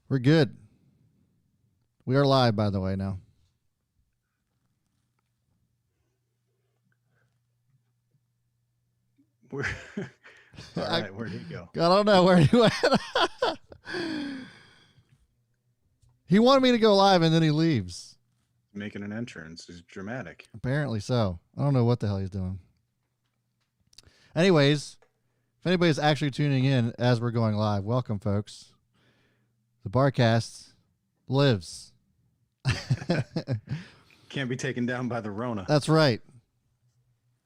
We're good. We are live, by the way, now. All right, where'd he go? I don't know where he went. He wanted me to go live, and then he leaves. Making an entrance is dramatic. Apparently so. I don't know what the hell he's doing. Anyways, if anybody's actually tuning in as we're going live, welcome, folks. The Barcast lives. Can't be taken down by the Rona. That's right.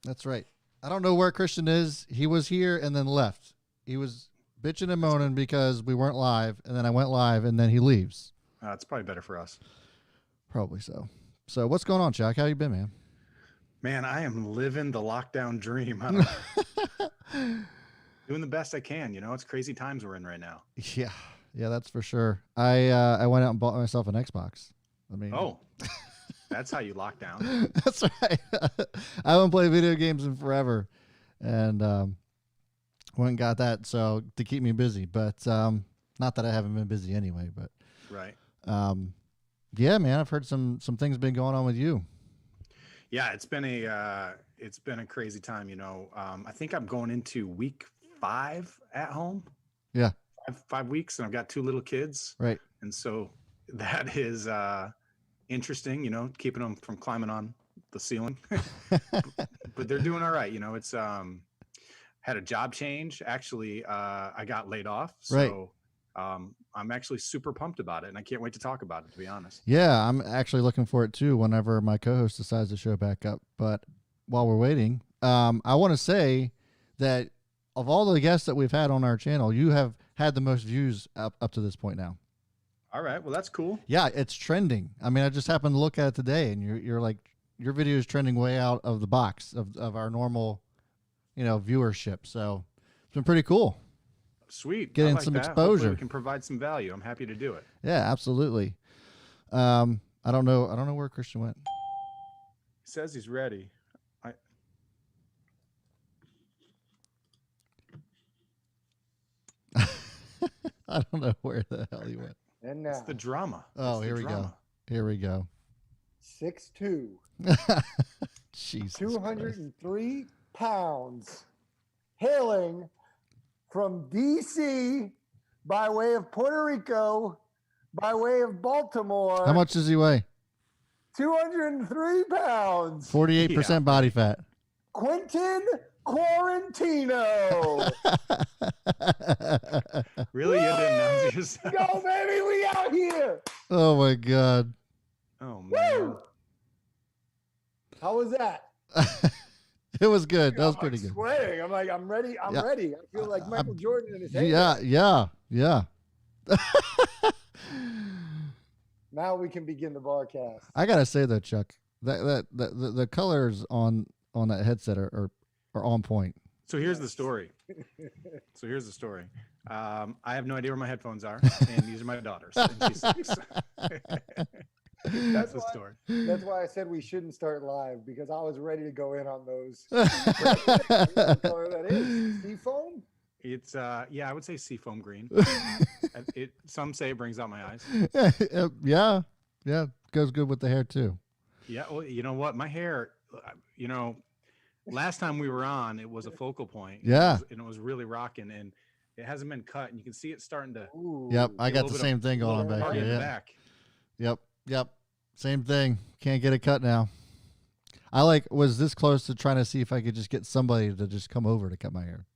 That's right. I don't know where Christian is. He was here and then left. He was bitching and moaning because we weren't live, and then I went live, and then he leaves. It's probably better for us. Probably so. So what's going on, Chuck? How you been, man? Man, I am living the lockdown dream. Doing the best I can. You know, it's crazy times we're in right now. Yeah, that's for sure. I went out and bought myself an Xbox. I mean, that's how you lock down. That's right. I haven't played video games in forever, and went and got that so to keep me busy. But not that I haven't been busy anyway. But right. Yeah, man, I've heard some things been going on with you. Yeah, it's been a crazy time. You know, I think I'm going into week 5 at home. Yeah, 5 weeks, and I've got 2 little kids. Right. And so that is interesting. You know, keeping them from climbing on the ceiling. But they're doing all right. You know, it's had a job change. Actually, I got laid off. So. Right. I'm actually super pumped about it, and I can't wait to talk about it, to be honest. Yeah, I'm actually looking for it too whenever my co-host decides to show back up. But while we're waiting, I want to say that of all the guests that we've had on our channel, you have had the most views up to this point now. All right, well, that's cool. Yeah, it's trending. I mean, I just happened to look at it today, and you're like, your video is trending way out of the box of our normal, viewership. So it's been pretty cool. Sweet. Getting like some that. exposure. Hopefully we can provide some value. I'm happy to do it. Yeah, absolutely. I don't know where Christian went. He says he's ready. I don't know where the hell he went. And It's the drama. Oh, It's here the we drama. go. Here we go. 6'2", Jesus 203 pounds, hailing from D.C. by way of Puerto Rico, by way of Baltimore. Christ. How much does he weigh? 203 pounds. 48% body fat. Quentin Quarantino. Really? You didn't announce yourself? Go, baby, we out here. Oh my God. Oh, man. Woo! How was that? It was good. That was I'm pretty good. sweating. I'm like, I'm ready. I'm Yeah. ready. I feel like Michael Jordan in his head. Yeah. Now we can begin the Barcast. I gotta say though, Chuck, that the colors on that headset are on point. So here's the story. I have no idea where my headphones are, and these are my daughters. And she's 6. That's the story. That's why I said we shouldn't start live, because I was ready to go in on those. What color that is? Seafoam? It's I would say seafoam green. Some say it brings out my eyes. Yeah, goes good with the hair too. Yeah, well, you know what? My hair, last time we were on, it was a focal point. Yeah. And it was really rocking, and it hasn't been cut, and you can see it starting to. Ooh. Yep, I got little the bit same of- thing going on back party here. in the Yeah. back. Yep, same thing. Can't get it cut now. I was this close to trying to see if I could just get somebody to just come over to cut my hair.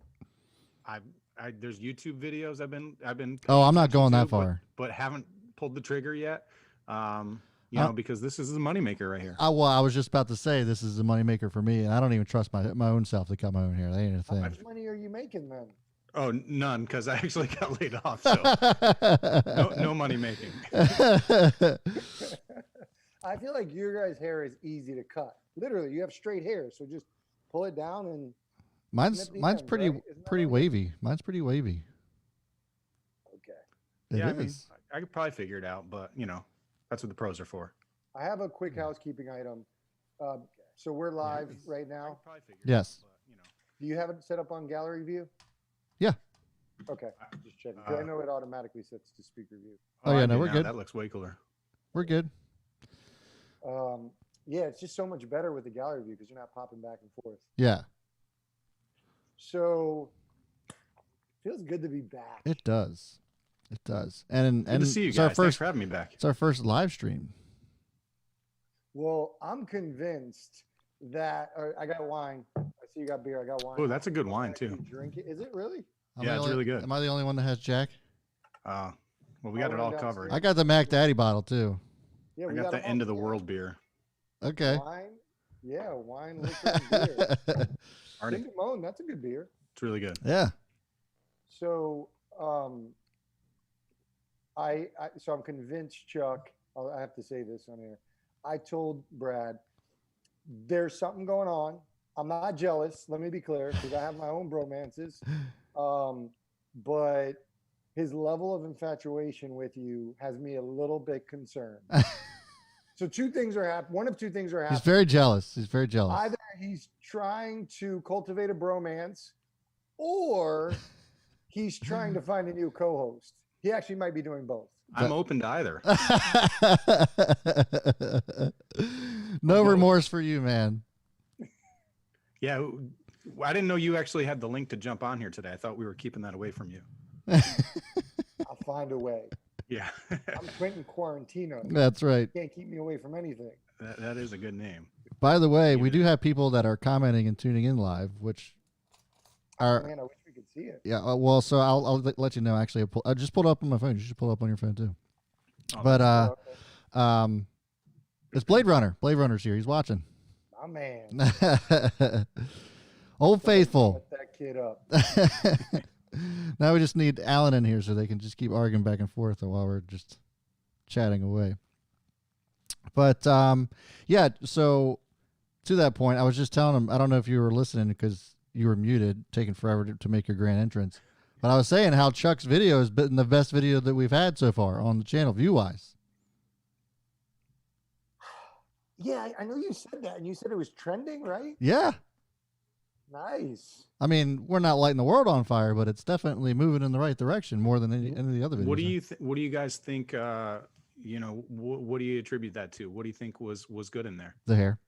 There's YouTube videos I've been. Oh, I'm not going that to, far. but haven't pulled the trigger yet. Because this is a moneymaker right here. I was just about to say this is a moneymaker for me, and I don't even trust my own self to cut my own hair. That ain't a How thing. much money are you making then? Oh, none, because I actually got laid off. So no money making. I feel like your guys' hair is easy to cut. Literally, you have straight hair, so just pull it down and. Mine's ends, pretty right? Isn't that pretty how it wavy. Mine's pretty wavy. Okay. It Yeah, I mean, is. I could probably figure it out, but that's what the pros are for. I have a quick housekeeping item. So we're live right I now. could probably figure Yes. it out, but Do you have it set up on gallery view? Yeah. Okay, just checking. 'Cause I know it automatically sets to speaker view. Oh, yeah, I no, do we're now. good. That looks way cooler. We're good. Yeah, it's just so much better with the gallery view because you're not popping back and forth. Yeah, So feels good to be back. it does. It does. And Good to see you it's our guys. Thanks first for having me back. it's our first live stream. Well, I'm convinced that I got wine. I see you got beer. I got wine. Oh, that's a good I'm wine actually too. Drink it. Is it really? Yeah, it's really good. Am I the only one that has Jack? Well, we got it all covered. I got the Mac Daddy bottle too. Yeah, I we got the them end all. of the world beer. Okay. Wine. Yeah, wine, liquor, and beer. Arnie, Simone, that's a good beer. it's really good. Yeah. So, so I'm convinced, Chuck. I have to say this on air. I told Brad, there's something going on. I'm not jealous. Let me be clear, because I have my own bromances. But his level of infatuation with you has me a little bit concerned. So two things are happening. One of two things are happening. He's very jealous. He's very jealous. Either he's trying to cultivate a bromance, or he's trying to find a new co-host. He actually might be doing both. I'm open to either. No remorse for you, man. Yeah, I didn't know you actually had the link to jump on here today. I thought we were keeping that away from you. I'll find a way. Yeah. I'm Quentin Quarantino. That's right. Can't keep me away from anything. That is a good name. By the way, we do have people that are commenting and tuning in live, which are Man, I wish we could see it. yeah. Well, so I'll let you know. Actually, I just pulled it up on my phone. You should pull it up on your phone too. Oh, But Okay. it's Blade Runner. Blade Runner's here. He's watching. My man. Old Faithful. Let that kid up. Now we just need Alan in here so they can just keep arguing back and forth while we're just chatting away. But yeah, so to that point, I was just telling him, I don't know if you were listening because you were muted, taking forever to make your grand entrance. But I was saying how Chuck's video has been the best video that we've had so far on the channel, view-wise. Yeah, I know you said that, and you said it was trending, right? Yeah. Nice. I mean, we're not lighting the world on fire, but it's definitely moving in the right direction more than any of the other videos. What do you guys think? What do you attribute that to? What do you think was good in there? The hair.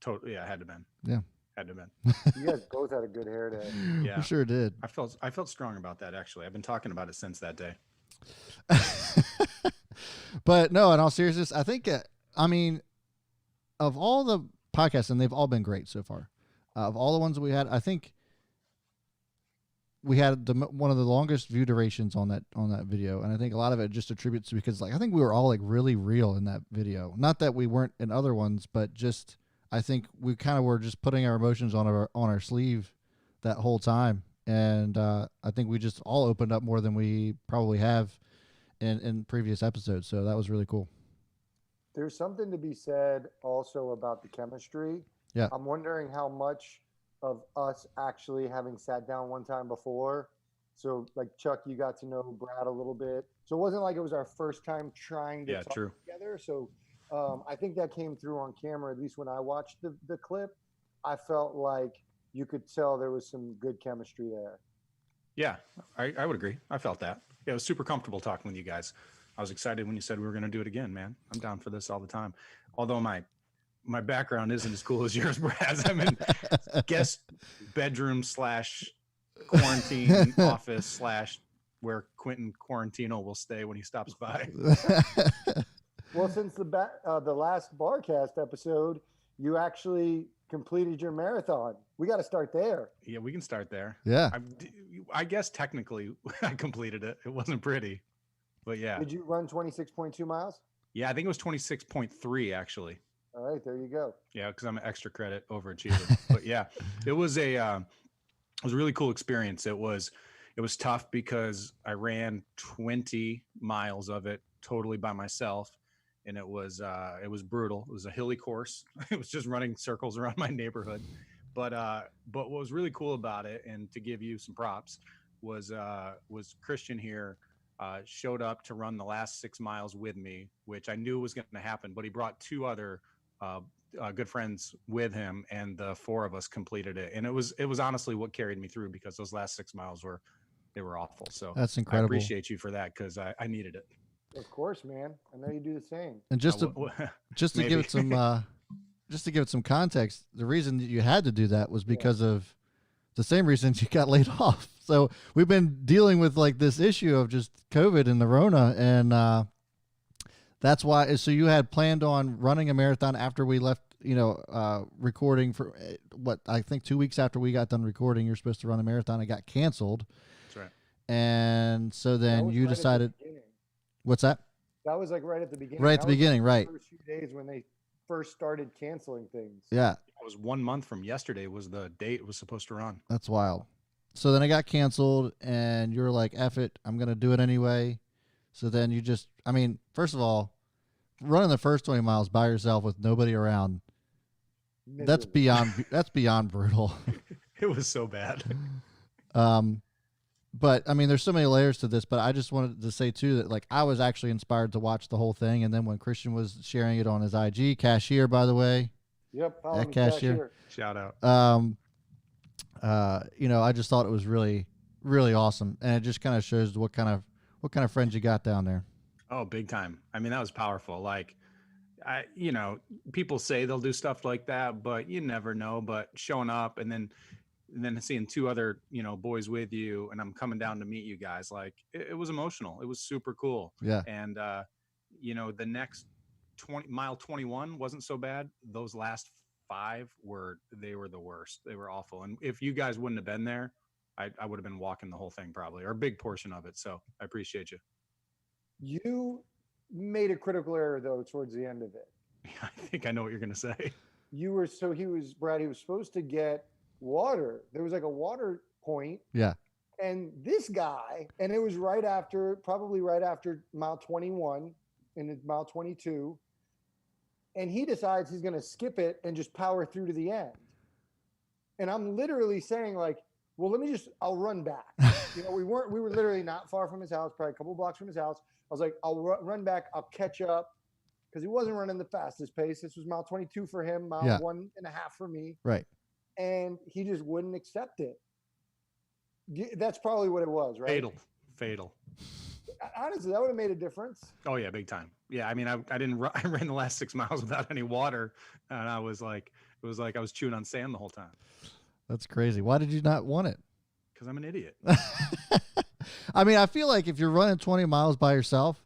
Totally, yeah, had to been. Yeah. Had to been. You guys both had a good hair day. Yeah. We sure did. I felt strong about that actually. I've been talking about it since that day. But no, in all seriousness, I think, I mean, of all the podcasts, and they've all been great so far, of all the ones that we had, I think we had one of the longest view durations on that video, and I think a lot of it just attributes to because I think we were all like really real in that video. Not that we weren't in other ones, but just I think we kind of were just putting our emotions on our sleeve that whole time, and I think we just all opened up more than we probably have in previous episodes. So that was really cool. There's something to be said also about the chemistry. Yeah. I'm wondering how much of us actually having sat down one time before. So like Chuck, you got to know Brad a little bit. So it wasn't like it was our first time trying to talk together. So I think that came through on camera, at least when I watched the clip. I felt like you could tell there was some good chemistry there. Yeah, I would agree. I felt that. Yeah, it was super comfortable talking with you guys. I was excited when you said we were going to do it again, man. I'm down for this all the time. Although my background isn't as cool as yours, Brad. I'm in guest bedroom / quarantine office / where Quentin Quarantino will stay when he stops by. Well, since the last Barcast episode, you actually completed your marathon. We got to start there. Yeah, we can start there. Yeah. I guess technically I completed it. It wasn't pretty, but yeah. Did you run 26.2 miles? Yeah, I think it was 26.3 actually. All right, there you go. Yeah, because I'm an extra credit overachiever. But yeah, it was a really cool experience. It was tough because I ran 20 miles of it totally by myself, and it was brutal. It was a hilly course. It was just running circles around my neighborhood. But what was really cool about it, and to give you some props, was Christian here showed up to run the last 6 miles with me, which I knew was going to happen. But he brought 2 other good friends with him, and the 4 of us completed it. And it was honestly what carried me through, because those last 6 miles were they were awful. So that's incredible. I appreciate you for that, because I needed it. Of course, man. I know you do the same. And just to give it some just to give it some context, the reason that you had to do that was because of the same reasons you got laid off. So we've been dealing with like this issue of just COVID and the Rona, and that's why. So you had planned on running a marathon after we left, recording for what I think 2 weeks after we got done recording. You're supposed to run a marathon. It got canceled. That's right. And so then you decided. What's that? That was like right at the beginning. Right at the beginning, right. The first few days when they first started canceling things. Yeah. It was 1 month from yesterday was the date it was supposed to run. That's wild. So then it got canceled, and you're like, F it, I'm going to do it anyway. So then you just, first of all, running the first 20 miles by yourself with nobody around, that's beyond brutal. It was so bad. But there's so many layers to this, but I just wanted to say too that like I was actually inspired to watch the whole thing. And then when Christian was sharing it on his IG, Cashier, by the way. Yep. Follow me, Cashier. Shout out. I just thought it was really, really awesome. And it just kind of shows what kind of friends you got down there. Oh, big time. That was powerful. Like, people say they'll do stuff like that, but you never know. But showing up and then seeing two other, boys with you, and I'm coming down to meet you guys, like it was emotional. It was super cool. Yeah. And, the next mile 21 wasn't so bad. Those last 5 were the worst. They were awful. And if you guys wouldn't have been there, I would have been walking the whole thing probably, or a big portion of it. So I appreciate you. You made a critical error though, towards the end of it. I think I know what you're going to say. Brad, he was supposed to get water. There was like a water point. Yeah. And this guy, and it was probably right after mile 21 and mile 22. And he decides he's going to skip it and just power through to the end. And I'm literally saying like, well, I'll run back. We were literally not far from his house, probably a couple blocks from his house. I was like, I'll run back. I'll catch up. Because he wasn't running the fastest pace. This was mile 22 for him, mile 1.5 for me. Right. And he just wouldn't accept it. That's probably what it was, right? Fatal. Honestly, that would have made a difference. Oh yeah, big time. Yeah, I didn't run. I ran the last 6 miles without any water, and it was like I was chewing on sand the whole time. That's crazy. Why did you not want it? Because I'm an idiot. I feel like if you're running 20 miles by yourself,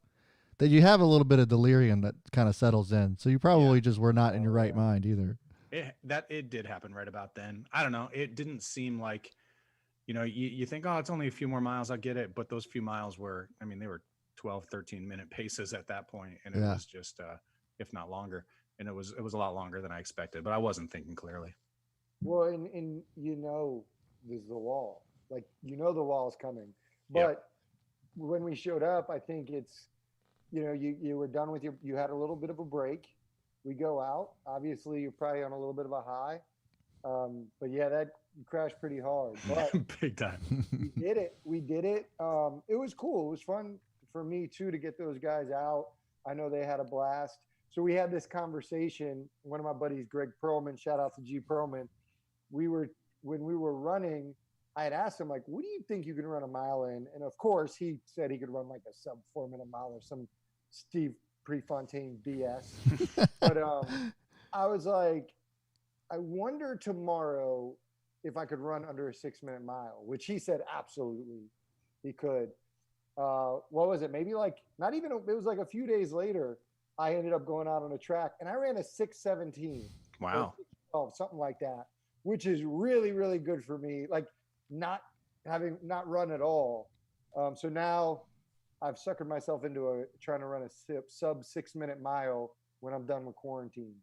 then you have a little bit of delirium that kind of settles in. So you probably just were not in your right mind either. It did happen right about then. I don't know. It didn't seem like, you think, oh, it's only a few more miles, I'll get it. But those few miles were, they were 12, 13-minute paces at that point. And it was just, if not longer. And it was a lot longer than I expected, but I wasn't thinking clearly. Well, and there's the wall. Like, the wall is coming. But when we showed up, I think it's, you were done with you had a little bit of a break. We go out. Obviously, you're probably on a little bit of a high. But yeah, that crashed pretty hard. But big time. We did it. It was cool. It was fun for me too to get those guys out. I know they had a blast. So we had this conversation. One of my buddies, Greg Perlman, shout out to G Perlman. When we were running, I had asked him, like, what do you think you can run a mile in? And of course, he said he could run like a sub 4-minute mile or some Steve Prefontaine BS. But I was like, I wonder tomorrow if I could run under a 6-minute mile, which he said absolutely he could. What was it? Maybe like not even, it was like a few days later, I ended up going out on a track and I ran a 6:17. Wow. 6:12, something like that, which is really, really good for me. Like not run at all. So now I've suckered myself into trying to run a sub 6-minute mile when I'm done with quarantine.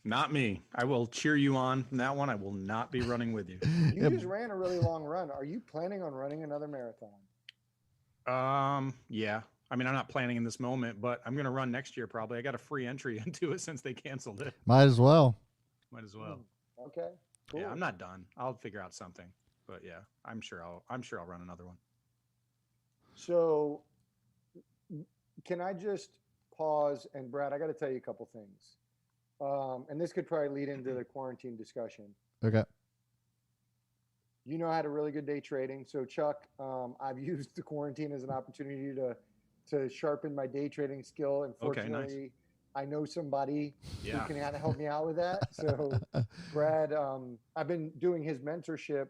Not me. I will cheer you on from that one. I will not be running with you. You just ran a really long run. Are you planning on running another marathon? Yeah. I'm not planning in this moment, but I'm going to run next year probably. I got a free entry into it since they canceled it. Might as well. Okay. Cool. Yeah, I'm not done. I'll figure out something. But yeah, I'm sure I'll run another one. So can I just pause? And Brad, I got to tell you a couple things. And this could probably lead into the quarantine discussion. Okay. you know, I had a really good day trading. So Chuck, I've used the quarantine as an opportunity to sharpen my day trading skill. And fortunately, nice. I know somebody who can kind of help me out with that. So Brad, I've been doing his mentorship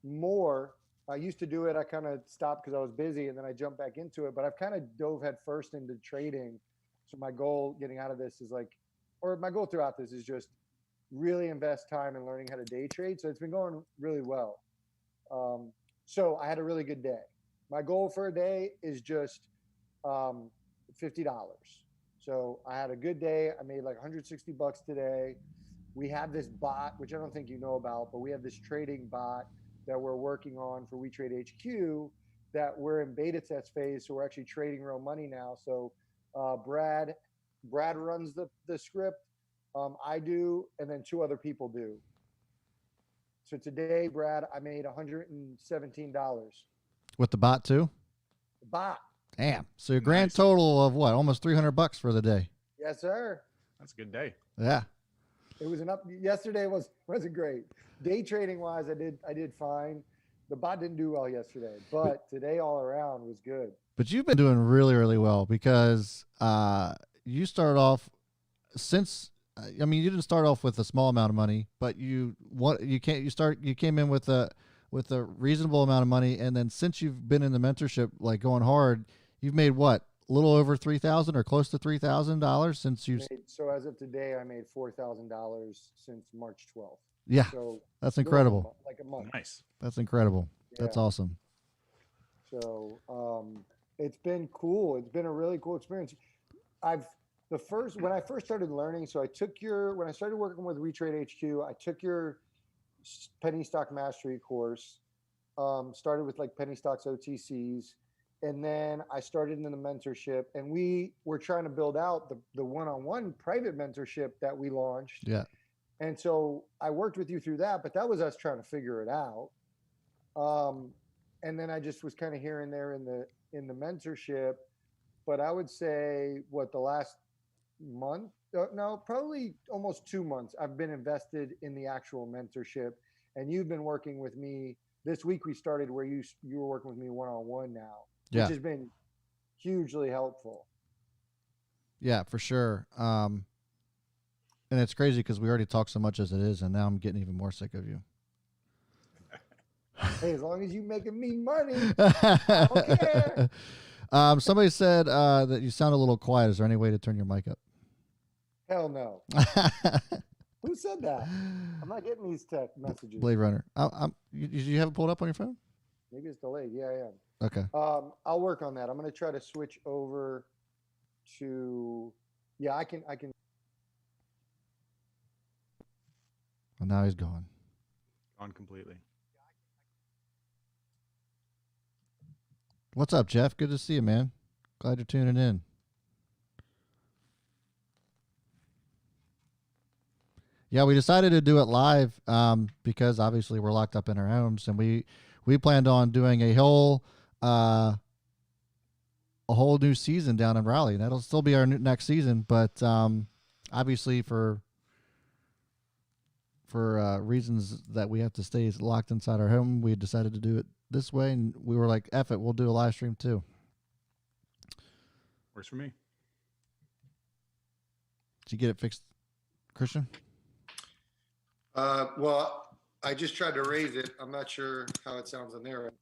more. I used to do it. I kind of stopped because I was busy, and then I jumped back into it. But I've kind of dove head first into trading. So my goal getting out of this is my goal throughout this is just really invest time in learning how to day trade. So it's been going really well. So I had a really good day. My goal for a day is just $50. So I had a good day. I made like $160 today. We have this bot, which I don't think you know about, but we have this trading bot that we're working on for WeTrade HQ that we're in beta test phase. So we're actually trading real money now. So Brad runs the script. I do, and then 2 other people do. So today, Brad, I made $117 with the bot too. The bot. Damn. So your grand total of what? Almost $300 for the day. Yes, sir. That's a good day. Yeah. It was yesterday wasn't great. Day trading wise, I did fine. The bot didn't do well yesterday, but today all around was good. But you've been doing really, really well because you started off you didn't start off with a small amount of money, but you came in with a reasonable amount of money, and then since you've been in the mentorship, like going hard, you've made what, a little over $3,000 or close to $3,000 since you've. So as of today, I made $4,000 since March 12th. Yeah, so that's incredible. Like a month. Nice. That's incredible. Yeah. That's awesome. So it's been cool. It's been a really cool experience. When I first started learning, so when I started working with WeTrade HQ, I took your penny stock mastery course, started with like penny stocks OTCs, and then I started in the mentorship, and we were trying to build out the one-on-one private mentorship that we launched. Yeah. And so I worked with you through that, but that was us trying to figure it out. And then I just was kind of here and there in the mentorship, but I would say the last month, no, probably almost 2 months, I've been invested in the actual mentorship, and you've been working with me. This week we started where you were working with me one-on-one now, which has been hugely helpful. Yeah, for sure. And it's crazy because we already talk so much as it is, and now I'm getting even more sick of you. Hey, as long as you making me money, I don't care. Somebody said that you sound a little quiet. Is there any way to turn your mic up? Hell no. Who said that? I'm not getting these text messages. Blade Runner. You have it pulled up on your phone? Maybe it's delayed. Yeah, I am. Okay. I'll work on that. I'm going to try to switch over to. Yeah, I can. Well, now he's gone. Gone completely. What's up, Jeff? Good to see you, man. Glad you're tuning in. Yeah, we decided to do it live because obviously we're locked up in our homes, and we planned on doing a whole new season down in Raleigh. That'll still be our next season, but obviously for reasons that we have to stay locked inside our home, we decided to do it this way, and we were like, F it, we'll do a live stream too. Works for me. Did you get it fixed, Christian? Well, I just tried to raise it. I'm not sure how it sounds on there.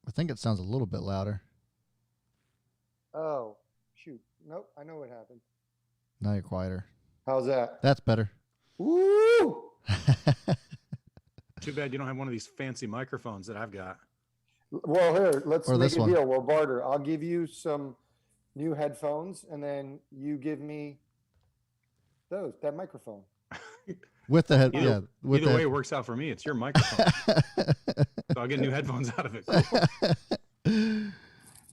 I think it sounds a little bit louder. Oh, shoot. Nope, I know what happened. Now you're quieter. How's that? That's better. Woo! Too bad you don't have one of these fancy microphones that I've got. Well, here, let's make a one. deal. We'll barter. I'll give you some new headphones, and then you give me that microphone. With the head, either way, it works out for me. It's your microphone. So I'll get new headphones out of it. Cool. I'm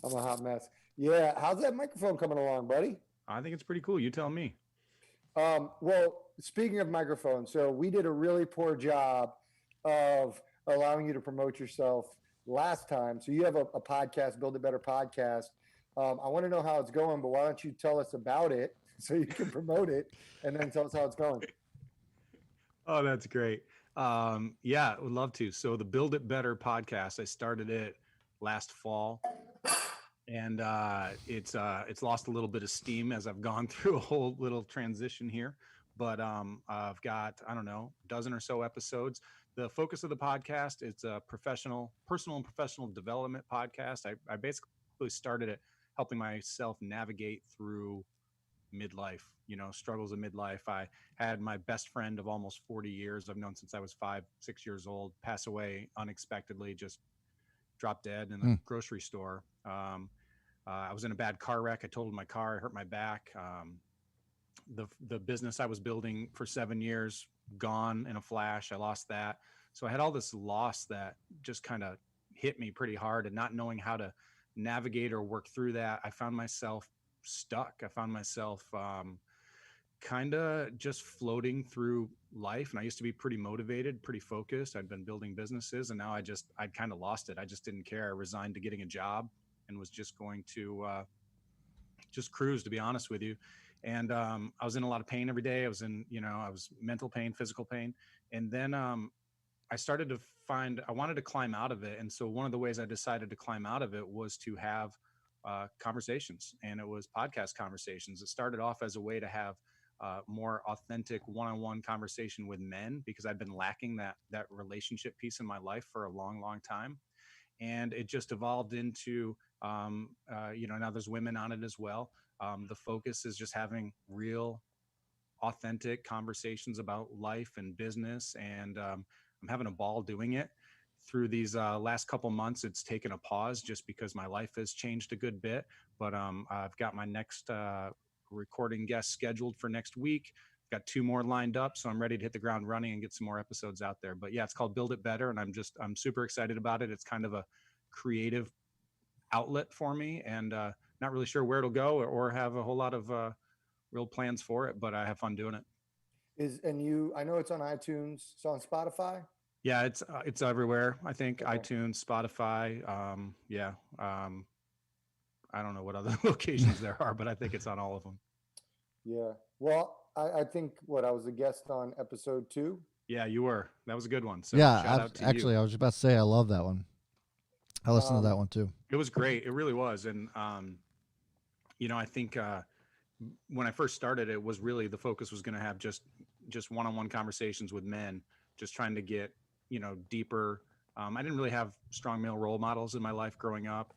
a hot mess. Yeah, how's that microphone coming along, buddy? I think it's pretty cool. You tell me. Well, speaking of microphones, so we did a really poor job of allowing you to promote yourself last time. So you have a podcast, Build a Better Podcast. I want to know how it's going, but why don't you tell us about it so you can promote it and then tell us how it's going. Oh, that's great. Yeah, would love to. So the Build It Better podcast, I started it last fall, and it's lost a little bit of steam as I've gone through a whole little transition here. But I've got, I don't know, a dozen or so episodes. The focus of the podcast, it's a personal and professional development podcast. I basically started it helping myself navigate through midlife, struggles of midlife. I had my best friend of almost 40 years I've known since I was 5, 6 years old pass away unexpectedly, just dropped dead in the grocery store. I was in a bad car wreck. I totaled my car. I hurt my back. The business I was building for 7 years gone in a flash. I lost that. So I had all this loss that just kind of hit me pretty hard, and not knowing how to navigate or work through that, I found myself stuck. I found myself kind of just floating through life. And I used to be pretty motivated, pretty focused. I'd been building businesses, and now I'd kind of lost it. I just didn't care. I resigned to getting a job and was just going to just cruise, to be honest with you. And I was in a lot of pain every day. I was mental pain, physical pain. And then I started to find, I wanted to climb out of it. And so one of the ways I decided to climb out of it was to have conversations, and it was podcast conversations. It started off as a way to have more authentic one-on-one conversation with men, because I'd been lacking that relationship piece in my life for a long, long time. And it just evolved into, now there's women on it as well. The focus is just having real, authentic conversations about life and business. And I'm having a ball doing it. Through these last couple months, it's taken a pause just because my life has changed a good bit. But I've got my next recording guest scheduled for next week. Got 2 more lined up, so I'm ready to hit the ground running and get some more episodes out there. But yeah, it's called Build It Better, and I'm super excited about it. It's kind of a creative outlet for me, and not really sure where it'll go or have a whole lot of real plans for it, but I have fun doing it. I know it's on iTunes. It's on Spotify. Yeah, it's everywhere. I think okay. iTunes, Spotify. I don't know what other locations there are, but I think it's on all of them. Yeah. Well, I think I was a guest on episode 2. Yeah, you were. That was a good one. So yeah, shout out to actually, you. I was about to say I love that one. I listened to that one too. It was great. It really was. And I think when I first started, it was really the focus was going to have just one-on-one conversations with men, just trying to get deeper. I didn't really have strong male role models in my life growing up.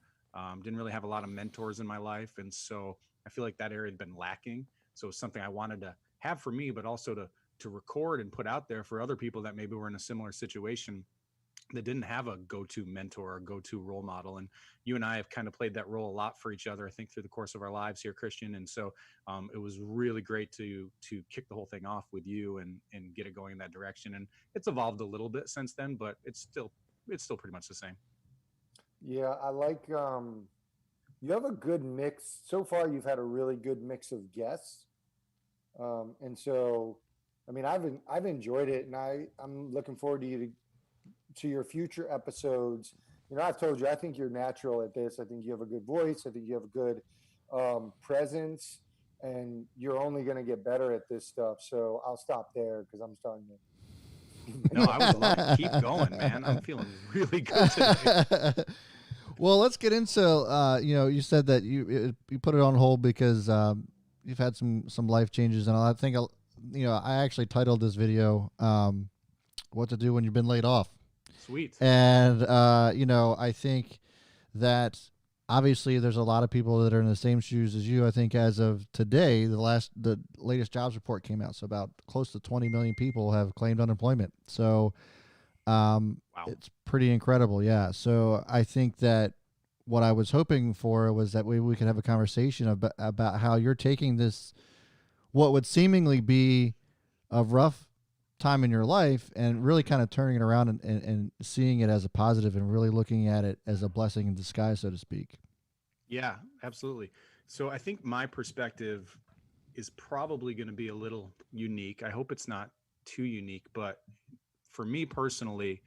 Didn't really have a lot of mentors in my life. And so I feel like that area had been lacking. So it's something I wanted to have for me, but also to record and put out there for other people that maybe were in a similar situation that didn't have a go-to mentor or go-to role model. And you and I have kind of played that role a lot for each other, I think, through the course of our lives here, Christian. And so it was really great to kick the whole thing off with you and get it going in that direction. And it's evolved a little bit since then, but it's still pretty much the same. Yeah, I like you have a good mix. So far, you've had a really good mix of guests. And so, I mean, I've enjoyed it, and I'm looking forward to your future episodes. I've told you, I think you're natural at this. I think you have a good voice. I think you have a good presence, and you're only going to get better at this stuff. So I'll stop there because I'm starting to. No, I would love to keep going, man. I'm feeling really good today. Well, let's get into, you said that you put it on hold because you've had some life changes. And I think, I actually titled this video, What to Do When You've Been Laid Off. Sweet. And, I think that obviously there's a lot of people that are in the same shoes as you. I think as of today, the latest jobs report came out. So about close to 20 million people have claimed unemployment. So wow. It's pretty incredible. Yeah. So I think that what I was hoping for was that we could have a conversation about how you're taking this, what would seemingly be a rough time in your life, and really kind of turning it around and seeing it as a positive and really looking at it as a blessing in disguise, so to speak. Yeah, absolutely. So I think my perspective is probably going to be a little unique. I hope it's not too unique, but for me personally,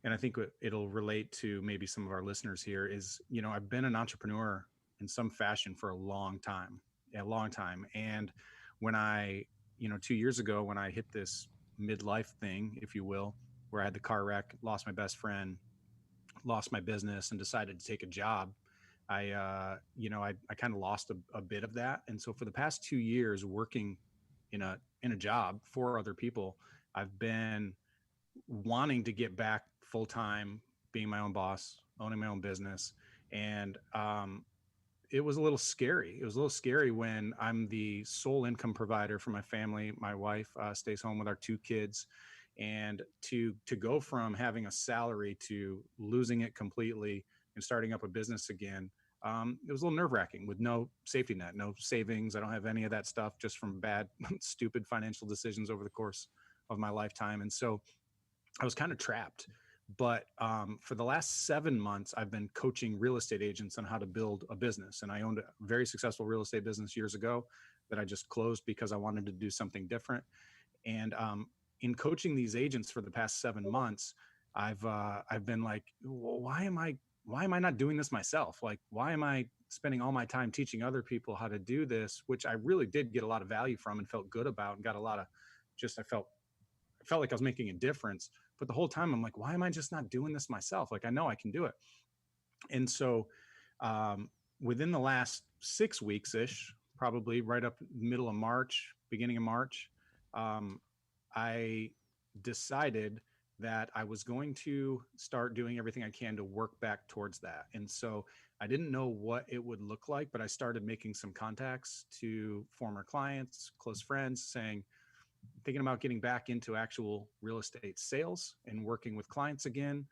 and I think it'll relate to maybe some of our listeners here, is, I've been an entrepreneur in some fashion for a long time. And when I, 2 years ago, when I hit this midlife thing, if you will, where I had the car wreck, lost my best friend, lost my business, and decided to take a job. I kind of lost a bit of that. And so for the past 2 years working in a job for other people, I've been wanting to get back full time, being my own boss, owning my own business. And it was a little scary. It was a little scary when I'm the sole income provider for my family. My wife stays home with our 2 kids, and to go from having a salary to losing it completely and starting up a business again. It was a little nerve wracking with no safety net, no savings. I don't have any of that stuff, just from bad, stupid financial decisions over the course of my lifetime. And so I was kind of trapped. But for the last 7 months, I've been coaching real estate agents on how to build a business. And I owned a very successful real estate business years ago that I just closed because I wanted to do something different. And in coaching these agents for the past 7 months, I've been like, well, why am I not doing this myself? Like, why am I spending all my time teaching other people how to do this, which I really did get a lot of value from and felt good about, and got a lot of I felt like I was making a difference. But the whole time I'm like, why am I just not doing this myself? Like, I know I can do it. And so within the last 6 weeks ish, probably right up middle of March, beginning of March, I decided that I was going to start doing everything I can to work back towards that. And so I didn't know what it would look like, but I started making some contacts to former clients, close friends, saying, thinking about getting back into actual real estate sales and working with clients again.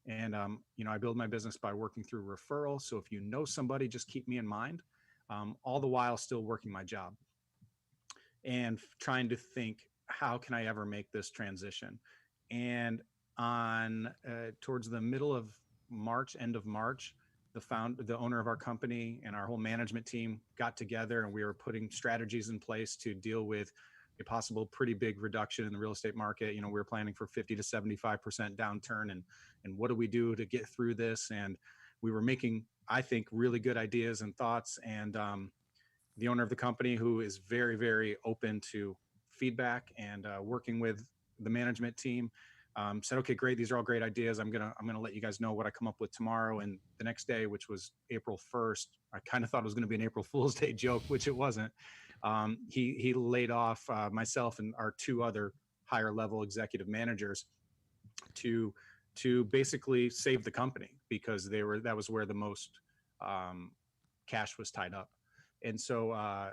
And, I build my business by working through referral. So if you know somebody, just keep me in mind, all the while still working my job and trying to think, how can I ever make this transition? And on towards the middle of March, end of March, the owner of our company and our whole management team got together, and we were putting strategies in place to deal with a possible pretty big reduction in the real estate market. We were planning for 50 to 75% downturn, and what do we do to get through this? And we were making, I think, really good ideas and thoughts. And the owner of the company, who is very, very open to feedback and working with the management team, said, okay, great. These are all great ideas. I'm going to let you guys know what I come up with tomorrow. And the next day, which was April 1st, I kind of thought it was going to be an April Fool's Day joke, which it wasn't. He laid off myself and our 2 other higher level executive managers to basically save the company, because that was where the most cash was tied up. And so I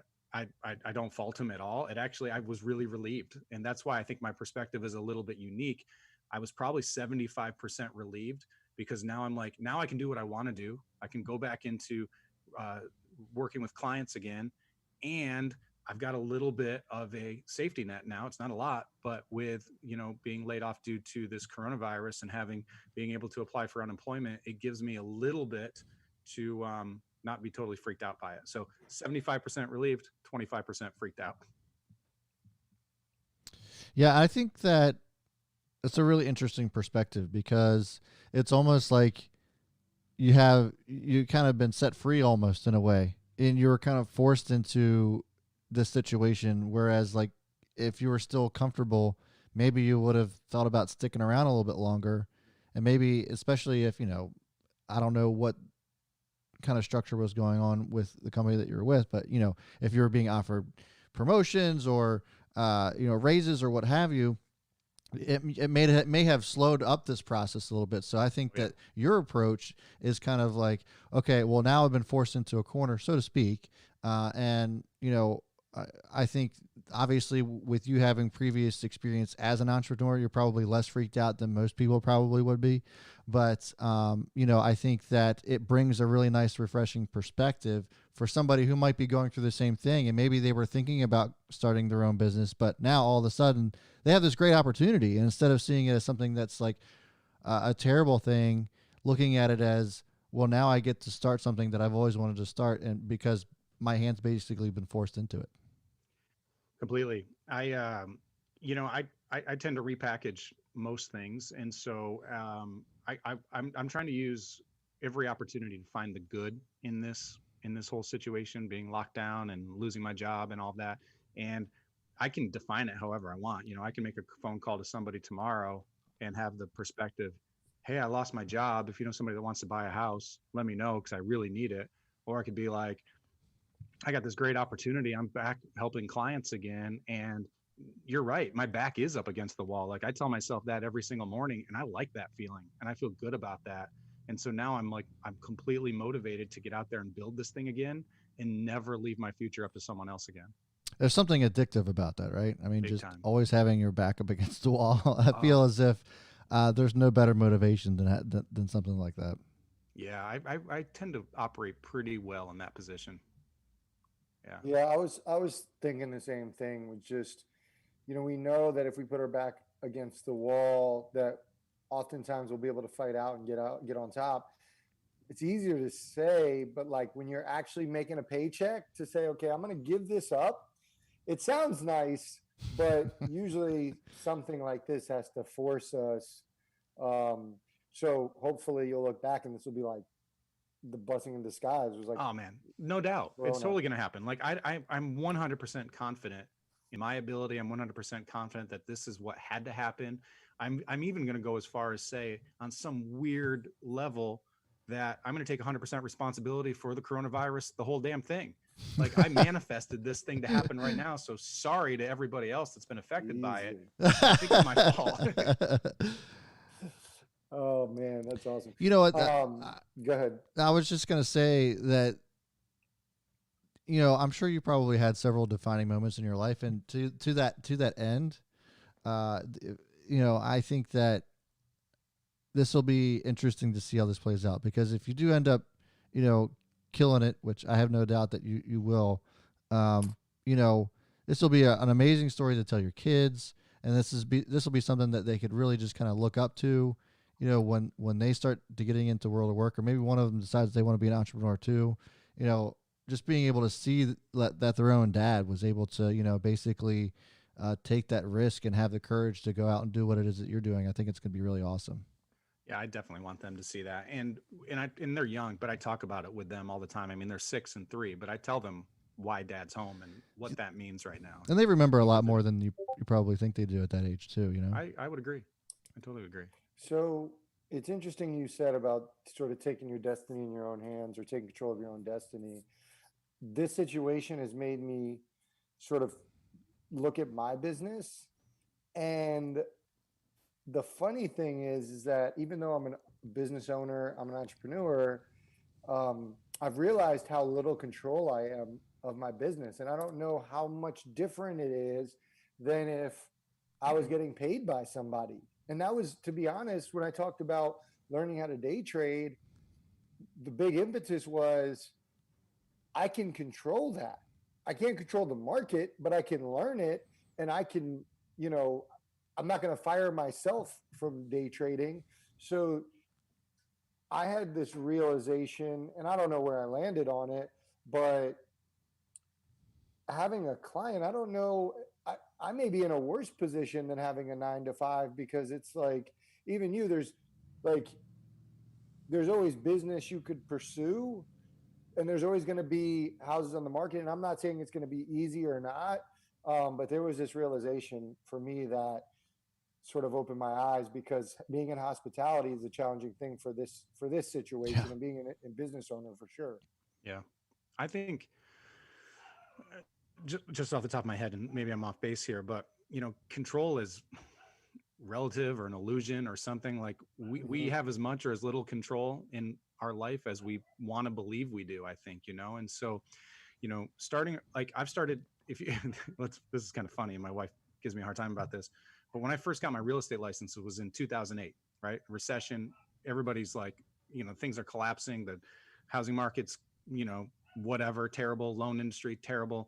don't fault him at all. I was really relieved. And that's why I think my perspective is a little bit unique. I was probably 75% relieved, because now I'm like, now I can do what I want to do. I can go back into working with clients again. And I've got a little bit of a safety net now. It's not a lot, but with, being laid off due to this coronavirus and being able to apply for unemployment, it gives me a little bit to not be totally freaked out by it. So 75% relieved, 25% freaked out. Yeah, I think that it's a really interesting perspective, because it's almost like you kind of been set free almost, in a way, and you were kind of forced into this situation. Whereas, like, if you were still comfortable, maybe you would have thought about sticking around a little bit longer. And maybe, especially if, I don't know what kind of structure was going on with the company that you were with, but, if you were being offered promotions or, raises or what have you, it may have slowed up this process a little bit. So I think that your approach is kind of like, okay, well, now I've been forced into a corner, so to speak. And, I think obviously with you having previous experience as an entrepreneur, you're probably less freaked out than most people probably would be. But, I think that it brings a really nice, refreshing perspective for somebody who might be going through the same thing. And maybe they were thinking about starting their own business, but now all of a sudden they have this great opportunity. And instead of seeing it as something that's like a terrible thing, looking at it as, well, now I get to start something that I've always wanted to start, and because my hand's basically been forced into it. Completely. I tend to repackage most things. And so I'm trying to use every opportunity to find the good in this whole situation, being locked down and losing my job and all of that. And I can define it however I want. You know, I can make a phone call to somebody tomorrow and have the perspective, hey, I lost my job. If you know somebody that wants to buy a house, let me know because I really need it. Or I could be like, I got this great opportunity. I'm back helping clients again. And you're right. My back is up against the wall. Like I tell myself that every single morning, and I like that feeling and I feel good about that. And so now I'm like, I'm completely motivated to get out there and build this thing again and never leave my future up to someone else again. There's something addictive about that, right? I mean, Big just time. always having your back up against the wall. I feel as if there's no better motivation than something like that. Yeah, I tend to operate pretty well in that position. Yeah. Yeah, I was thinking the same thing. With just, you know, we know that if we put our back against the wall, that oftentimes we'll be able to fight out and get on top. It's easier to say, but like when you're actually making a paycheck to say, okay, I'm going to give this up. It sounds nice, but usually something like this has to force us. So hopefully you'll look back and this will be like the blessing in disguise. Was like, oh man, no doubt, it's totally going to happen. Like I'm 100% confident in my ability. I'm 100% confident that this is what had to happen. I'm even going to go as far as say on some weird level that I'm going to take 100% responsibility for the coronavirus, the whole damn thing. Like I manifested this thing to happen right now. So sorry to everybody else that's been affected by it. I think it's my fault. Oh man, that's awesome. You know what? Go ahead. I was just going to say that, you know, I'm sure you probably had several defining moments in your life, and to that end, you know, I think that this will be interesting to see how this plays out, because if you do end up, you know, killing it, which I have no doubt that you will, you know, this will be an amazing story to tell your kids, and this will be something that they could really just kind of look up to, you know, when they start to getting into world of work, or maybe one of them decides they want to be an entrepreneur too, you know, just being able to see that their own dad was able to, you know, basically take that risk and have the courage to go out and do what it is that you're doing. I think it's going to be really awesome. Yeah, I definitely want them to see that. And they're young, but I talk about it with them all the time. I mean, they're 6 and 3, but I tell them why dad's home and what that means right now. And they remember a lot more than you probably think they do at that age too, you know? I would agree. I totally agree. So it's interesting you said about sort of taking your destiny in your own hands or taking control of your own destiny. This situation has made me sort of look at my business. And the funny thing is that even though I'm a business owner, I'm an entrepreneur, I've realized how little control I am of my business. And I don't know how much different it is than if I was getting paid by somebody. And that was, to be honest, when I talked about learning how to day trade, the big impetus was I can control that. I can't control the market, but I can learn it, and I can, you know, I'm not going to fire myself from day trading. So I had this realization, and I don't know where I landed on it, but having a client, I don't know, I may be in a worse position than having a 9 to 5, because it's like, even you, there's always business you could pursue, and there's always going to be houses on the market. And I'm not saying it's going to be easy or not, but there was this realization for me that sort of opened my eyes, because being in hospitality is a challenging thing for this situation, and being a business owner for sure. Yeah, I think just off the top of my head, and maybe I'm off base here, but you know, control is relative or an illusion or something. Like we have as much or as little control in our life as we want to believe we do, I think, you know. And so, you know, starting, like I've started, if you this is kind of funny, and my wife gives me a hard time about this, but when I first got my real estate license, it was in 2008, right? Recession, everybody's like, you know, things are collapsing, the housing market's, you know, whatever, terrible, loan industry, terrible.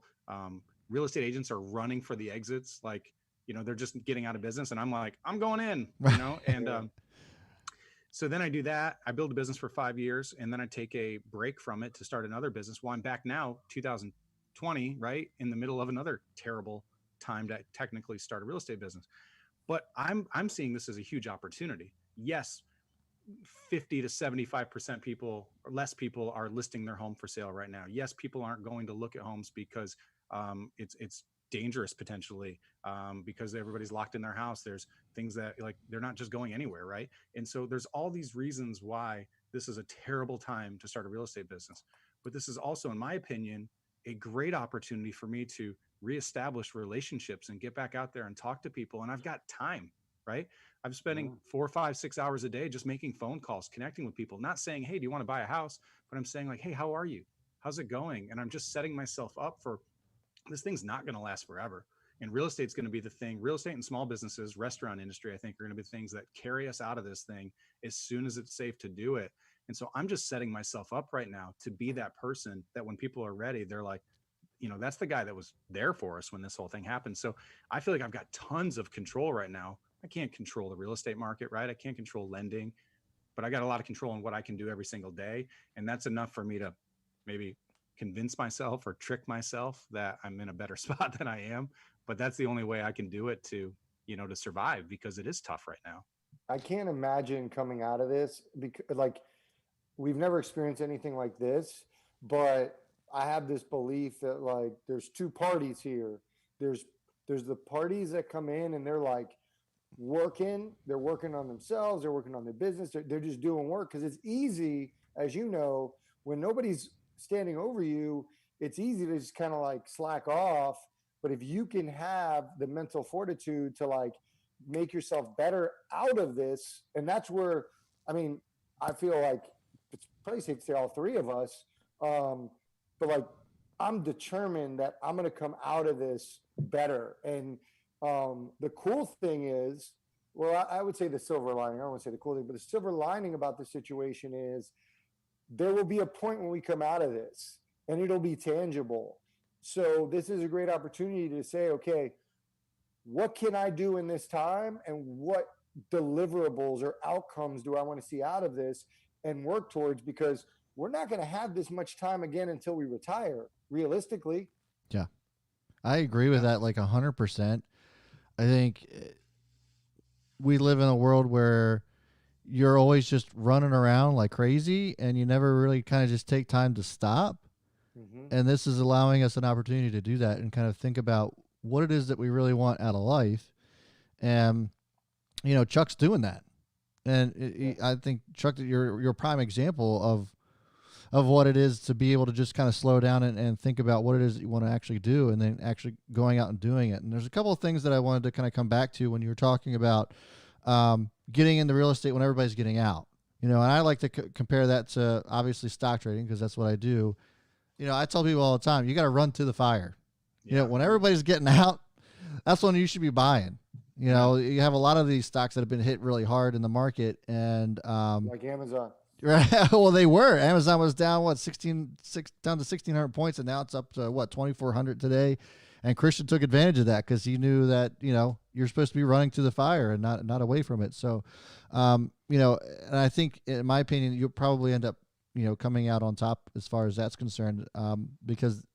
Real estate agents are running for the exits, like, you know, they're just getting out of business, and I'm like, I'm going in, you know. And so then I do that. I build a business for 5 years, and then I take a break from it to start another business. Well, I'm back now, 2020, right, in the middle of another terrible time to technically start a real estate business. But I'm seeing this as a huge opportunity. Yes, 50 to 75% people or less people are listing their home for sale right now. Yes, people aren't going to look at homes because it's dangerous potentially, because everybody's locked in their house. There's things that like they're not just going anywhere, right? And so there's all these reasons why this is a terrible time to start a real estate business. But this is also, in my opinion, a great opportunity for me to reestablish relationships and get back out there and talk to people. And I've got time, right? I'm spending 4, 5, 6 hours a day just making phone calls, connecting with people, not saying, hey, do you want to buy a house? But I'm saying like, hey, how are you? How's it going? And I'm just setting myself up for, this thing's not going to last forever. And real estate's going to be the thing. Real estate and small businesses, restaurant industry, I think are going to be things that carry us out of this thing as soon as it's safe to do it. And so I'm just setting myself up right now to be that person that when people are ready, they're like, that's the guy that was there for us when this whole thing happened. So I feel like I've got tons of control right now. I can't control the real estate market, right? I can't control lending, but I got a lot of control on what I can do every single day. And that's enough for me to maybe convince myself or trick myself that I'm in a better spot than I am. But that's the only way I can do it to survive, because it is tough right now. I can't imagine coming out of this because like we've never experienced anything like this, but I have this belief that like there's two parties here. There's the parties that come in and they're like they're working on themselves, they're working on their business, they're just doing work because it's easy, as you know, when nobody's standing over you, it's easy to just kind of like slack off. But if you can have the mental fortitude to like make yourself better out of this, and that's where, I mean, I feel like it's probably safe to say all three of us, but like I'm determined that I'm going to come out of this better. And the cool thing is, well, I would say the silver lining, I don't want to say the cool thing, but the silver lining about the situation is there will be a point when we come out of this and it'll be tangible. So this is a great opportunity to say, okay, what can I do in this time and what deliverables or outcomes do I want to see out of this and work towards, because we're not going to have this much time again until we retire, realistically. Yeah, I agree with that like 100%. I think we live in a world where you're always just running around like crazy and you never really kind of just take time to stop. Mm-hmm. And this is allowing us an opportunity to do that and kind of think about what it is that we really want out of life. And, Chuck's doing that. And I think, Chuck, you're a prime example of what it is to be able to just kind of slow down and think about what it is that you want to actually do and then actually going out and doing it. And there's a couple of things that I wanted to kind of come back to when you were talking about getting into real estate when everybody's getting out. And I like to compare that to obviously stock trading because that's what I do. I tell people all the time, you got to run to the fire. Yeah. When everybody's getting out, that's when you should be buying. You have a lot of these stocks that have been hit really hard in the market, and like Amazon. Right. Well, they were. Amazon was down down to 1,600 points, and now it's up to 2,400 today. And Christian took advantage of that because he knew that you're supposed to be running to the fire and not away from it. So, and I think, in my opinion, you'll probably end up coming out on top as far as that's concerned, because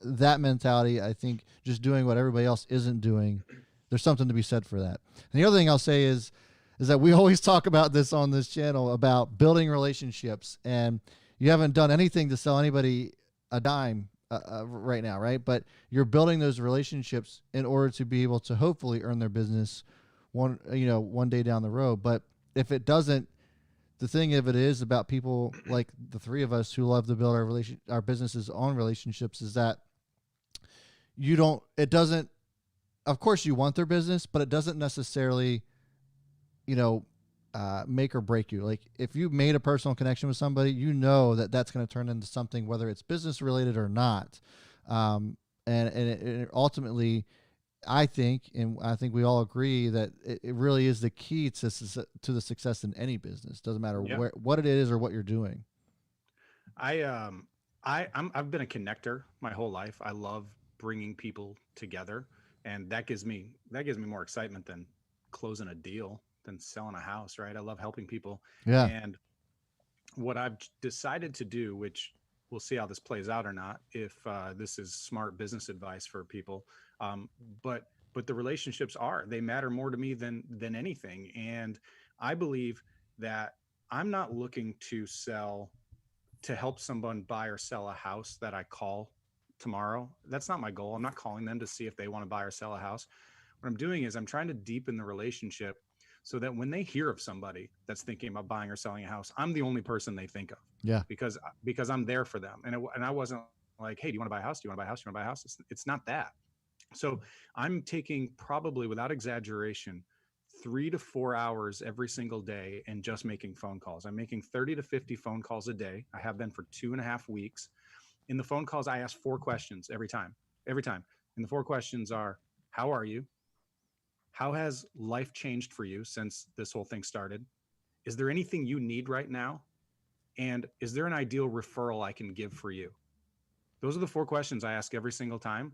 that mentality, I think, just doing what everybody else isn't doing, there's something to be said for that. And the other thing I'll say is that we always talk about this on this channel about building relationships, and you haven't done anything to sell anybody a dime right now, right? But you're building those relationships in order to be able to hopefully earn their business one day down the road. But if it doesn't, the thing of it is about people like the three of us who love to build our businesses on relationships is that of course you want their business, but it doesn't necessarily, make or break you. Like if you made a personal connection with somebody, that's going to turn into something, whether it's business related or not. And it ultimately, I think we all agree that it really is the key to the success in any business. Doesn't matter what it is or what you're doing. I've been a connector my whole life. I love bringing people together, and that gives me more excitement than closing a deal, than selling a house, right? I love helping people. Yeah. And what I've decided to do, which we'll see how this plays out or not, if this is smart business advice for people, but the relationships they matter more to me than anything. And I believe that I'm not looking to help someone buy or sell a house that I call tomorrow. That's not my goal. I'm not calling them to see if they want to buy or sell a house. What I'm doing is I'm trying to deepen the relationship so that when they hear of somebody that's thinking about buying or selling a house, I'm the only person they think of. Yeah. Because I'm there for them. And I wasn't like, hey, do you want to buy a house? Do you want to buy a house? Do you want to buy a house? It's not that. So I'm taking, probably without exaggeration, 3 to 4 hours every single day and just making phone calls. I'm making 30 to 50 phone calls a day. I have been for 2.5 weeks. In the phone calls, I ask 4 questions every time. And the 4 questions are, how are you? How has life changed for you since this whole thing started? Is there anything you need right now? And is there an ideal referral I can give for you? Those are the 4 questions I ask every single time.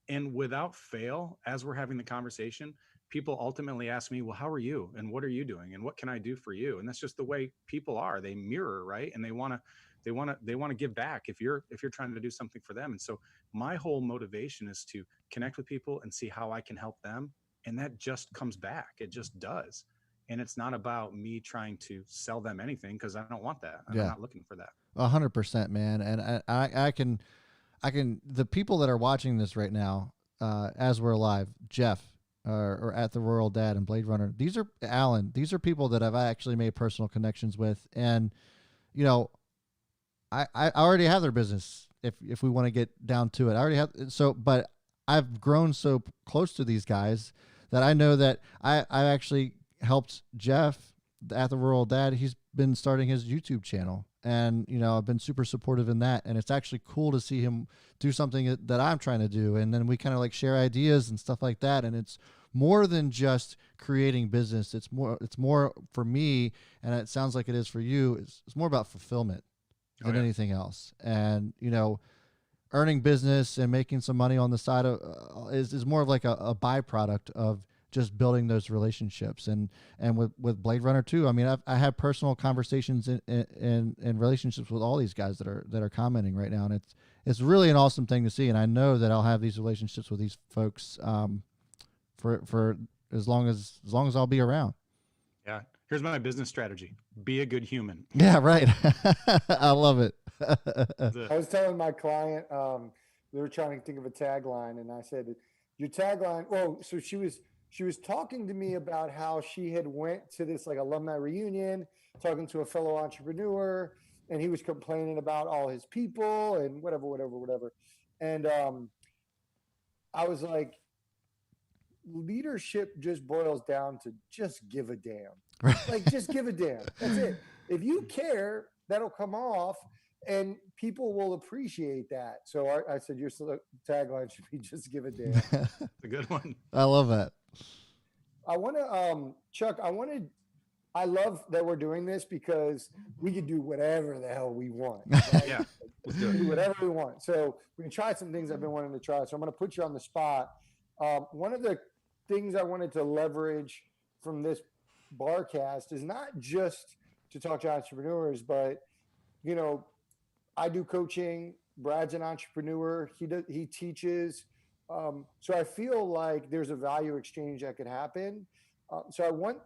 And without fail, as we're having the conversation, people ultimately ask me, well, how are you? And what are you doing? And what can I do for you? And that's just the way people are. They mirror, right? And they want to give back if you're trying to do something for them. And so my whole motivation is to connect with people and see how I can help them. And that just comes back. It just does. And it's not about me trying to sell them anything, because I don't want that. I'm not looking for that. 100%, man. And I can, the people that are watching this right now, as we're live, Jeff, or at the Rural Dad and Blade Runner, these are Alan. These are people that I've actually made personal connections with. And, you know, I already have their business. If we want to get down to it, I already have. So, but I've grown so close to these guys that I know that I actually helped Jeff at the Rural Dad. He's been starting his YouTube channel, and, you know, I've been super supportive in that. And it's actually cool to see him do something that I'm trying to do. And then we kind of like share ideas and stuff like that. And it's more than just creating business. It's more for me. And it sounds like it is for you. It's more about fulfillment than anything else. And, you know, earning business and making some money on the side of is more of like a byproduct of just building those relationships. And with Blade Runner too, I mean, I had personal conversations in relationships with all these guys that are commenting right now. And it's really an awesome thing to see. And I know that I'll have these relationships with these folks, for as long as I'll be around. Yeah. Here's my business strategy. Be a good human. Yeah, right. I love it. I was telling my client, they were trying to think of a tagline, and I said, your tagline, well, so she was talking to me about how she had went to this like alumni reunion, talking to a fellow entrepreneur, and he was complaining about all his people and whatever. And I was like, leadership just boils down to just give a damn. Like, just give a damn. That's it. If you care, that'll come off, and people will appreciate that. So I said your tagline should be just give a damn. A good one. I love that. I want to, Chuck, I love that we're doing this because we can do whatever the hell we want. Right? Yeah, let's do whatever we want. So we can try some things I've been wanting to try. So I'm going to put you on the spot. One of the things I wanted to leverage from this Barcast is not just to talk to entrepreneurs, but, you know, I do coaching. Brad's an entrepreneur. He teaches. So I feel like there's a value exchange that could happen. So I want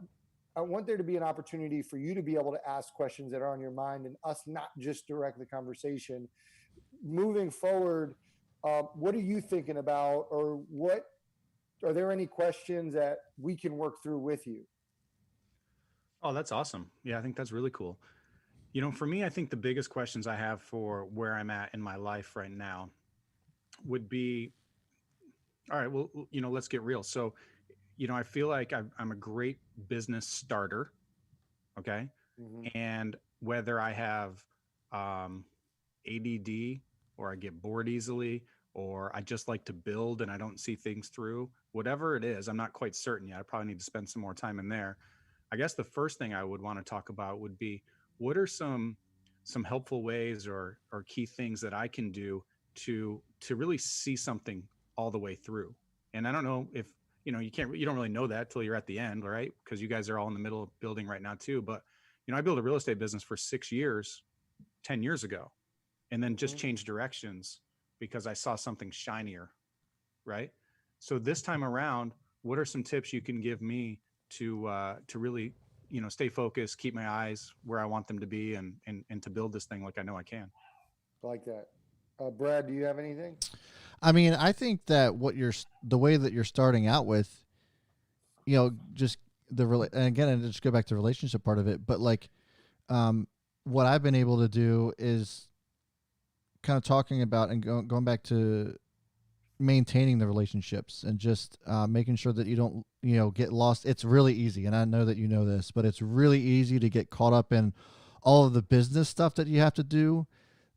there to be an opportunity for you to be able to ask questions that are on your mind and us not just direct the conversation. Moving forward, what are you thinking about, or what are there any questions that we can work through with you? Oh, that's awesome. Yeah, I think that's really cool. You know, for me, I think the biggest questions I have for where I'm at in my life right now would be, all right, well, you know, let's get real. So, you know, I feel like I'm a great business starter. Okay. Mm-hmm. And whether I have ADD, or I get bored easily, or I just like to build and I don't see things through, whatever it is, I'm not quite certain yet. I probably need to spend some more time in there. I guess the first thing I would want to talk about would be, what are some helpful ways or key things that I can do to really see something all the way through? And I don't know if, you know, you don't really know that till you're at the end, right? Because you guys are all in the middle of building right now too. But, you know, I built a real estate business for 6 years, 10 years ago, and then just changed directions because I saw something shinier, right? So this time around, what are some tips you can give me to really, you know, stay focused, keep my eyes where I want them to be, and to build this thing like I know I can? I like that. Brad, do you have anything? I mean, I think that the way that you're starting out with, just and again, and just go back to the relationship part of it, but like, what I've been able to do is kind of talking about and going back to maintaining the relationships and just making sure that you don't, get lost. It's really easy. And I know that you know this, but it's really easy to get caught up in all of the business stuff that you have to do,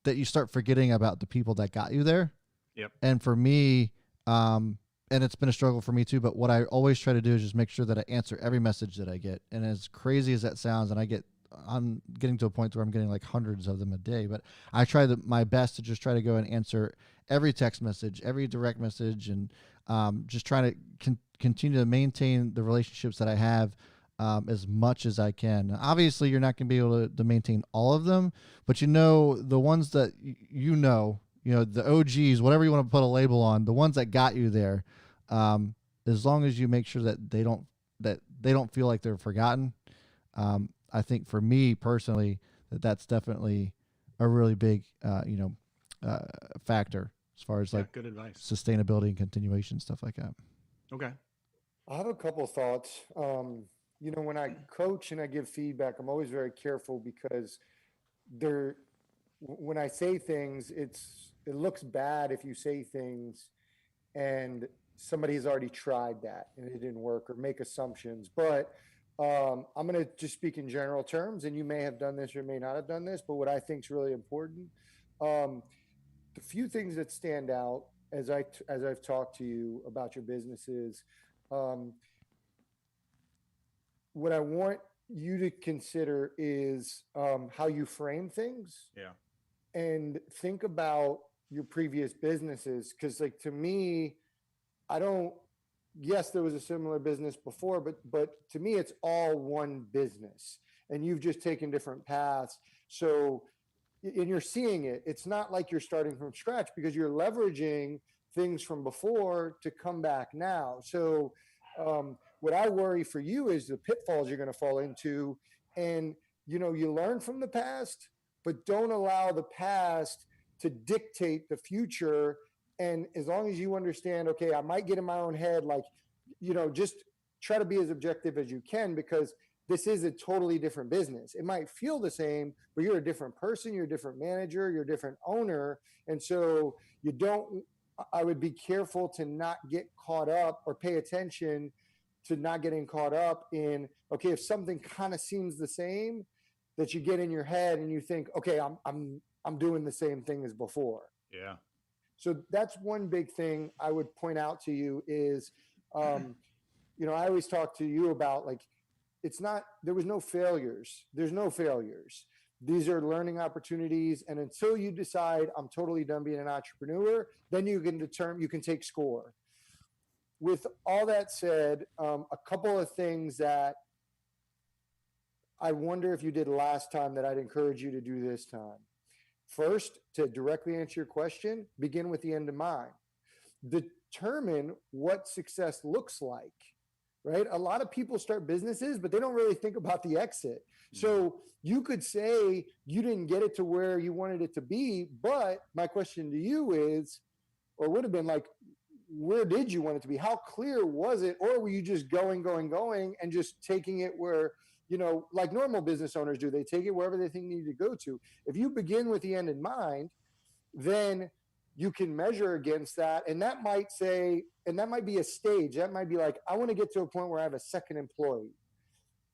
that you start forgetting about the people that got you there. Yep. And for me, and it's been a struggle for me too, but what I always try to do is just make sure that I answer every message that I get. And as crazy as that sounds, and I'm getting to a point where I'm getting like hundreds of them a day, but I try my best to just try to go and answer every text message, every direct message, and just trying to continue to maintain the relationships that I have as much as I can. Obviously, you're not going to be able to maintain all of them, but the ones that the OGs, whatever you want to put a label on, the ones that got you there, as long as you make sure that they don't feel like they're forgotten. I think for me personally, that's definitely a really big, factor as far as good advice, sustainability and continuation, stuff like that. Okay. I have a couple of thoughts. When I coach and I give feedback, I'm always very careful because when I say things, it looks bad if you say things and somebody has already tried that and it didn't work, or make assumptions. But I'm going to just speak in general terms, and you may have done this or may not have done this, but what I think is really important, the few things that stand out as I've talked to you about your businesses, what I want you to consider is how you frame things. Yeah. And think about your previous businesses. Because to me, yes, there was a similar business before, but to me, it's all one business, and you've just taken different paths. So, and you're seeing it. It's not like you're starting from scratch, because you're leveraging things from before to come back now. So, what I worry for you is the pitfalls you're going to fall into, and you learn from the past, but don't allow the past to dictate the future. And as long as you understand, okay, I might get in my own head, just try to be as objective as you can, because this is a totally different business. It might feel the same, but you're a different person, you're a different manager, you're a different owner. And so I would be careful to not get caught up, or pay attention to not getting caught up in, okay, if something kind of seems the same, that you get in your head and you think, okay, I'm doing the same thing as before. Yeah. So that's one big thing I would point out to you is, I always talk to you about, there was no failures. There's no failures. These are learning opportunities. And until you decide I'm totally done being an entrepreneur, then you can take score. With all that said, a couple of things that I wonder if you did last time that I'd encourage you to do this time. First, to directly answer your question, begin with the end in mind. Determine what success looks like, right? A lot of people start businesses, but they don't really think about the exit. So you could say you didn't get it to where you wanted it to be, but my question to you is, or would have been where did you want it to be? How clear was it? Or were you just going and just taking it where, like normal business owners do, they take it wherever they think they need to go to. If you begin with the end in mind, then you can measure against that. And that might be a stage. That might be I want to get to a point where I have a second employee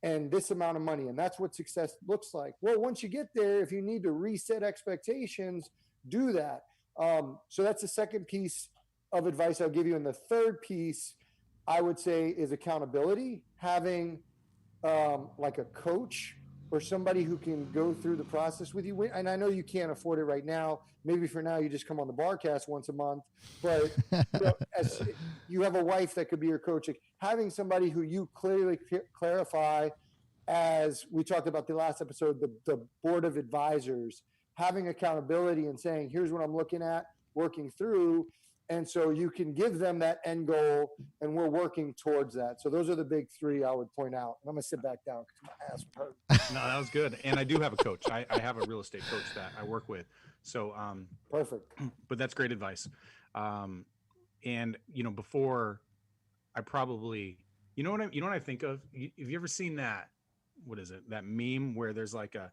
and this amount of money. And that's what success looks like. Well, once you get there, if you need to reset expectations, do that. So that's the second piece of advice I'll give you. And the third piece I would say is accountability. Having a coach or somebody who can go through the process with you. And I know you can't afford it right now. Maybe for now you just come on the Barcast once a month, but as you have a wife that could be your coach, having somebody who you clearly clarify, as we talked about the last episode, the board of advisors, having accountability and saying, here's what I'm looking at, working through. And so you can give them that end goal, and we're working towards that. So those are the big three I would point out. I'm going to sit back down because my ass would hurt. No, that was good. And I do have a coach. I have a real estate coach that I work with. So, perfect. But that's great advice. And before I probably, you know what I think of? Have you ever seen that? What is it? That meme where there's like a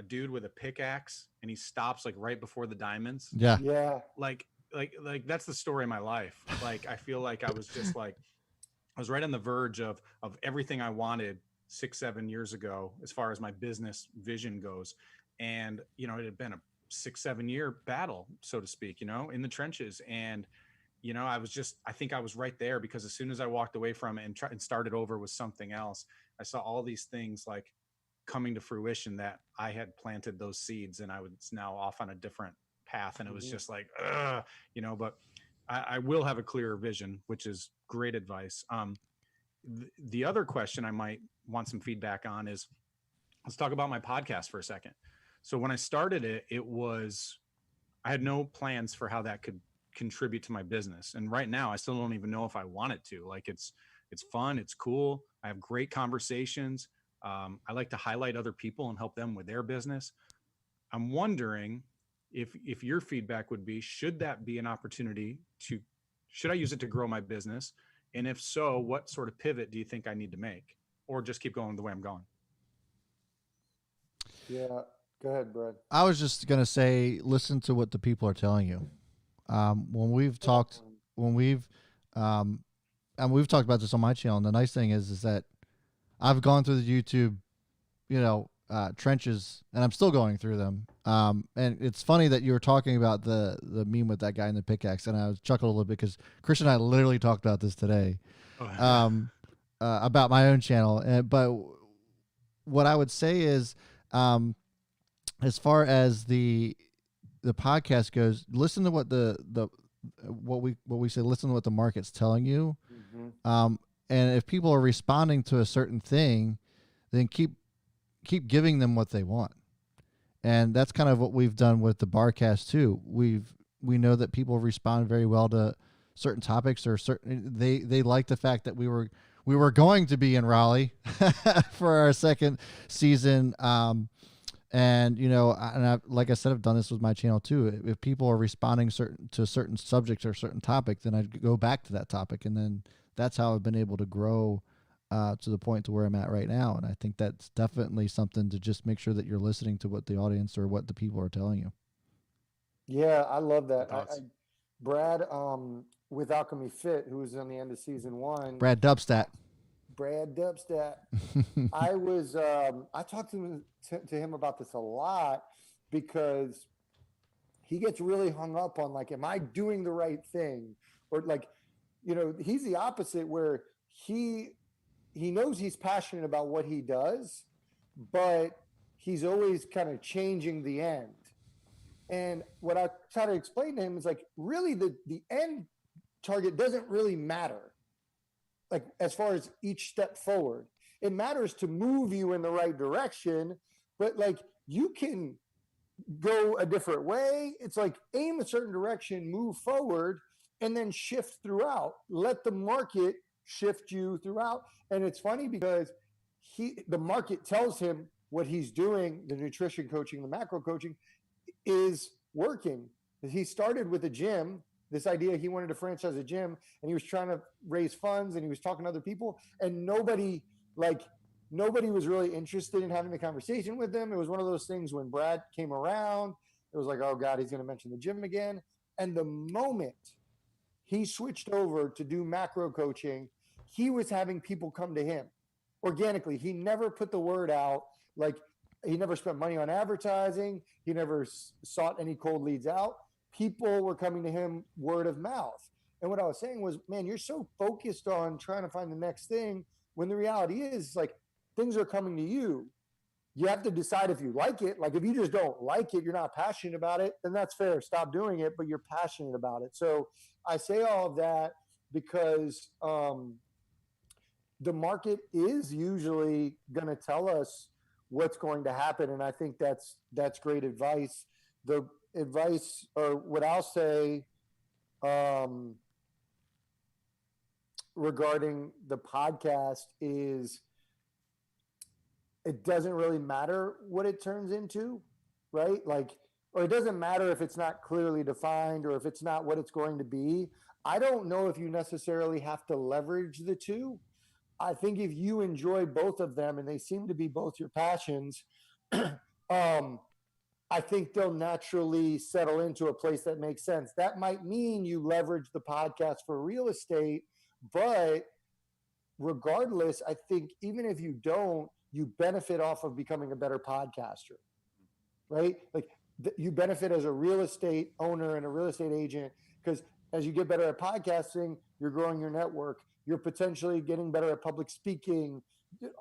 dude with a pickaxe and he stops like right before the diamonds. Yeah. Yeah. Like that's the story of my life. Like, I feel like I was just like, I was right on the verge of everything I wanted 6-7 years ago, as far as my business vision goes. And, it had been a 6-7 year battle, so to speak, in the trenches. And, I think I was right there, because as soon as I walked away from it and started over with something else, I saw all these things like coming to fruition that I had planted those seeds, and I was now off on a different path. And it was just like, but I will have a clearer vision, which is great advice. The other question I might want some feedback on is, let's talk about my podcast for a second. So when I started it, I had no plans for how that could contribute to my business. And right now I still don't even know if I want it to. Like, it's fun. It's cool. I have great conversations. I like to highlight other people and help them with their business. I'm wondering if your feedback would be, should that be an opportunity should I use it to grow my business? And if so, what sort of pivot do you think I need to make, or just keep going the way I'm going? Yeah. Go ahead, Brad. I was just going to say, listen to what the people are telling you. When we've talked about this on my channel, and the nice thing is that I've gone through the YouTube, trenches, and I'm still going through them. And it's funny that you were talking about the meme with that guy in the pickaxe, and I was chuckled a little bit because Christian and I literally talked about this today, about my own channel. But what I would say is, as far as the podcast goes, listen to what what we say. Listen to what the market's telling you. Mm-hmm. And if people are responding to a certain thing, then keep giving them what they want. And that's kind of what we've done with the Barcast too. We know that people respond very well to certain topics, or they like the fact that we were going to be in Raleigh for our second season. Like I said, I've done this with my channel too. If people are responding to a certain subject or a certain topic, then I go back to that topic, and then that's how I've been able to grow to the point to where I'm at right now. And I think that's definitely something to just make sure that you're listening to what the audience or what the people are telling you. Yeah, I love that. Brad, with Alchemy Fit, who was on the end of season 1. Brad Dubstat. I talked to him about this a lot, because he gets really hung up on, like, am I doing the right thing? Or, like, he's the opposite, where he knows he's passionate about what he does, but he's always kind of changing the end. And what I try to explain to him is, like, really the end target doesn't really matter. Like, as far as each step forward, it matters to move you in the right direction, but, like, you can go a different way. It's like, aim a certain direction, move forward, and then shift throughout. Let the market shift you throughout. And it's funny because the market tells him what he's doing, the nutrition coaching, the macro coaching, is working. He started with a gym, this idea he wanted to franchise a gym, and he was trying to raise funds, and he was talking to other people, and nobody was really interested in having the conversation with him. It was one of those things when Brad came around, it was like, oh God, he's going to mention the gym again. And the moment he switched over to do macro coaching, he was having people come to him organically. He never put the word out. Like, he never spent money on advertising. He never sought any cold leads out. People were coming to him word of mouth. And what I was saying was, man, you're so focused on trying to find the next thing, when the reality is, like, things are coming to you. You have to decide if you like it. Like, if you just don't like it, you're not passionate about it, then that's fair. Stop doing it, but you're passionate about it. So I say all of that because the market is usually going to tell us what's going to happen. And I think that's great advice. The advice, or what I'll say regarding the podcast, is it doesn't really matter what it turns into, right? Like, or it doesn't matter if it's not clearly defined or if it's not what it's going to be. I don't know if you necessarily have to leverage the two. I think if you enjoy both of them and they seem to be both your passions, I think they'll naturally settle into a place that makes sense. That might mean you leverage the podcast for real estate, but regardless, I think even if you don't, you benefit off of becoming a better podcaster, right? Like you benefit as a real estate owner and a real estate agent, because as you get better at podcasting, you're growing your network. You're potentially getting better at public speaking.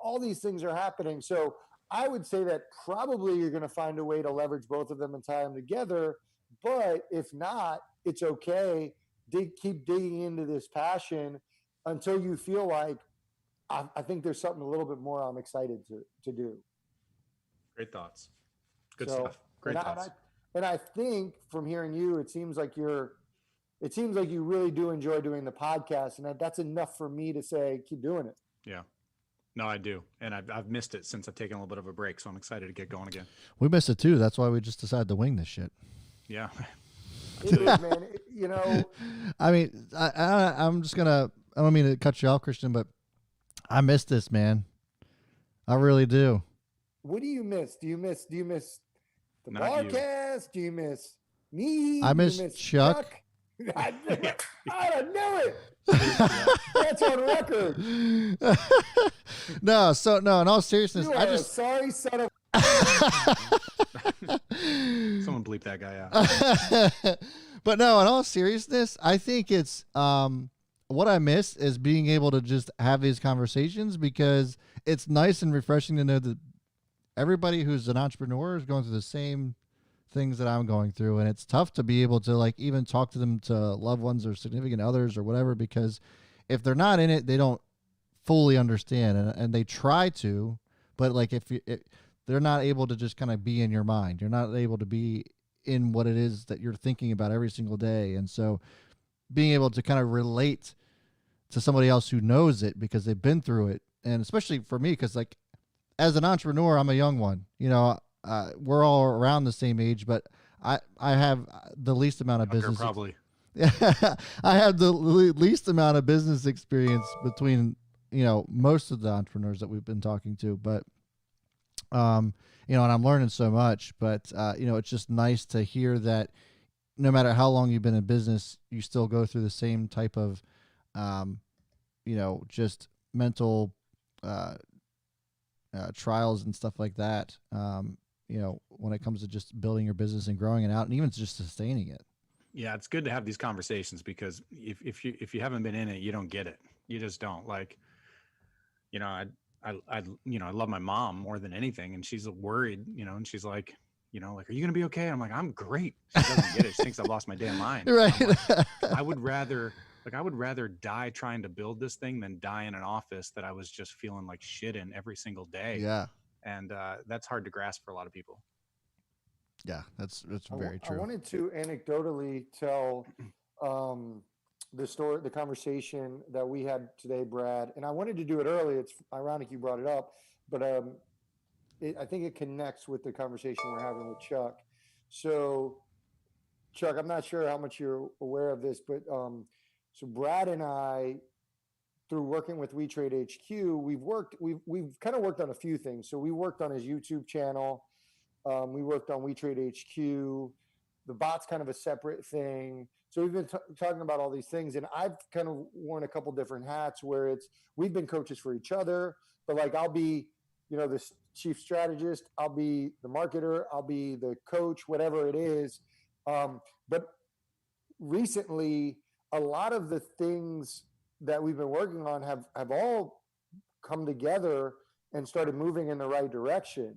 All these things are happening. So I would say that probably you're going to find a way to leverage both of them and tie them together. But if not, it's okay. Keep digging into this passion until you feel like, I think there's something a little bit more I'm excited to do. Great thoughts. Good stuff. Great thoughts. And I think from hearing you, it seems like you really do enjoy doing the podcast, and that's enough for me to say, keep doing it. Yeah. No, I do. And I've missed it since I've taken a little bit of a break. So I'm excited to get going again. We missed it too. That's why we just decided to wing this shit. Yeah. It is, man. You know, I mean, I'm just going to, I don't mean to cut you off, Christian, but I miss this, man. I really do. What do you miss? Do you miss the Not Barcast? Do you miss me? I miss Chuck. I knew it. That's on record. No, in all seriousness, You are a sorry son of. Someone bleep that guy out. But no, in all seriousness, I think it's what I miss is being able to just have these conversations, because it's nice and refreshing to know that everybody who's an entrepreneur is going through the same things that I'm going through, and it's tough to be able to like even talk to them, to loved ones or significant others or whatever, because if they're not in it, they don't fully understand, and they try to, but like if they're not able to just kind of be in your mind, you're not able to be in what it is that you're thinking about every single day. And so being able to kind of relate to somebody else who knows it because they've been through it, and especially for me, because like as an entrepreneur, I'm a young one, you know. We're all around the same age, but I have the least amount of business. Probably. I have the least amount of business experience between, you know, most of the entrepreneurs that we've been talking to, but, you know, and I'm learning so much, but, you know, it's just nice to hear that no matter how long you've been in business, you still go through the same type of, you know, just mental, trials and stuff like that. You know, when it comes to just building your business and growing it out, and even just sustaining it. Yeah, it's good to have these conversations, because if you haven't been in it, you don't get it. You just don't. Like, you know, I you know, I love my mom more than anything, and she's worried, you know, and she's like, you know, like, are you gonna be okay? I'm like, I'm great. She doesn't get it. She thinks I've lost my damn mind. Right. Like, I would rather die trying to build this thing than die in an office that I was just feeling like shit in every single day. Yeah. And that's hard to grasp for a lot of people. Yeah, that's very true. I wanted to anecdotally tell the story, the conversation that we had today, Brad, and I wanted to do it early. It's ironic you brought it up, but I think it connects with the conversation we're having with Chuck. So, Chuck, I'm not sure how much you're aware of this, but so Brad and I, through working with We Trade HQ, we've kind of worked on a few things. So we worked on his YouTube channel. We worked on We Trade HQ. The bot's kind of a separate thing. So we've been talking about all these things, and I've kind of worn a couple different hats where we've been coaches for each other, but like I'll be, you know, the chief strategist, I'll be the marketer, I'll be the coach, whatever it is. But recently, a lot of the things that we've been working on have all come together and started moving in the right direction,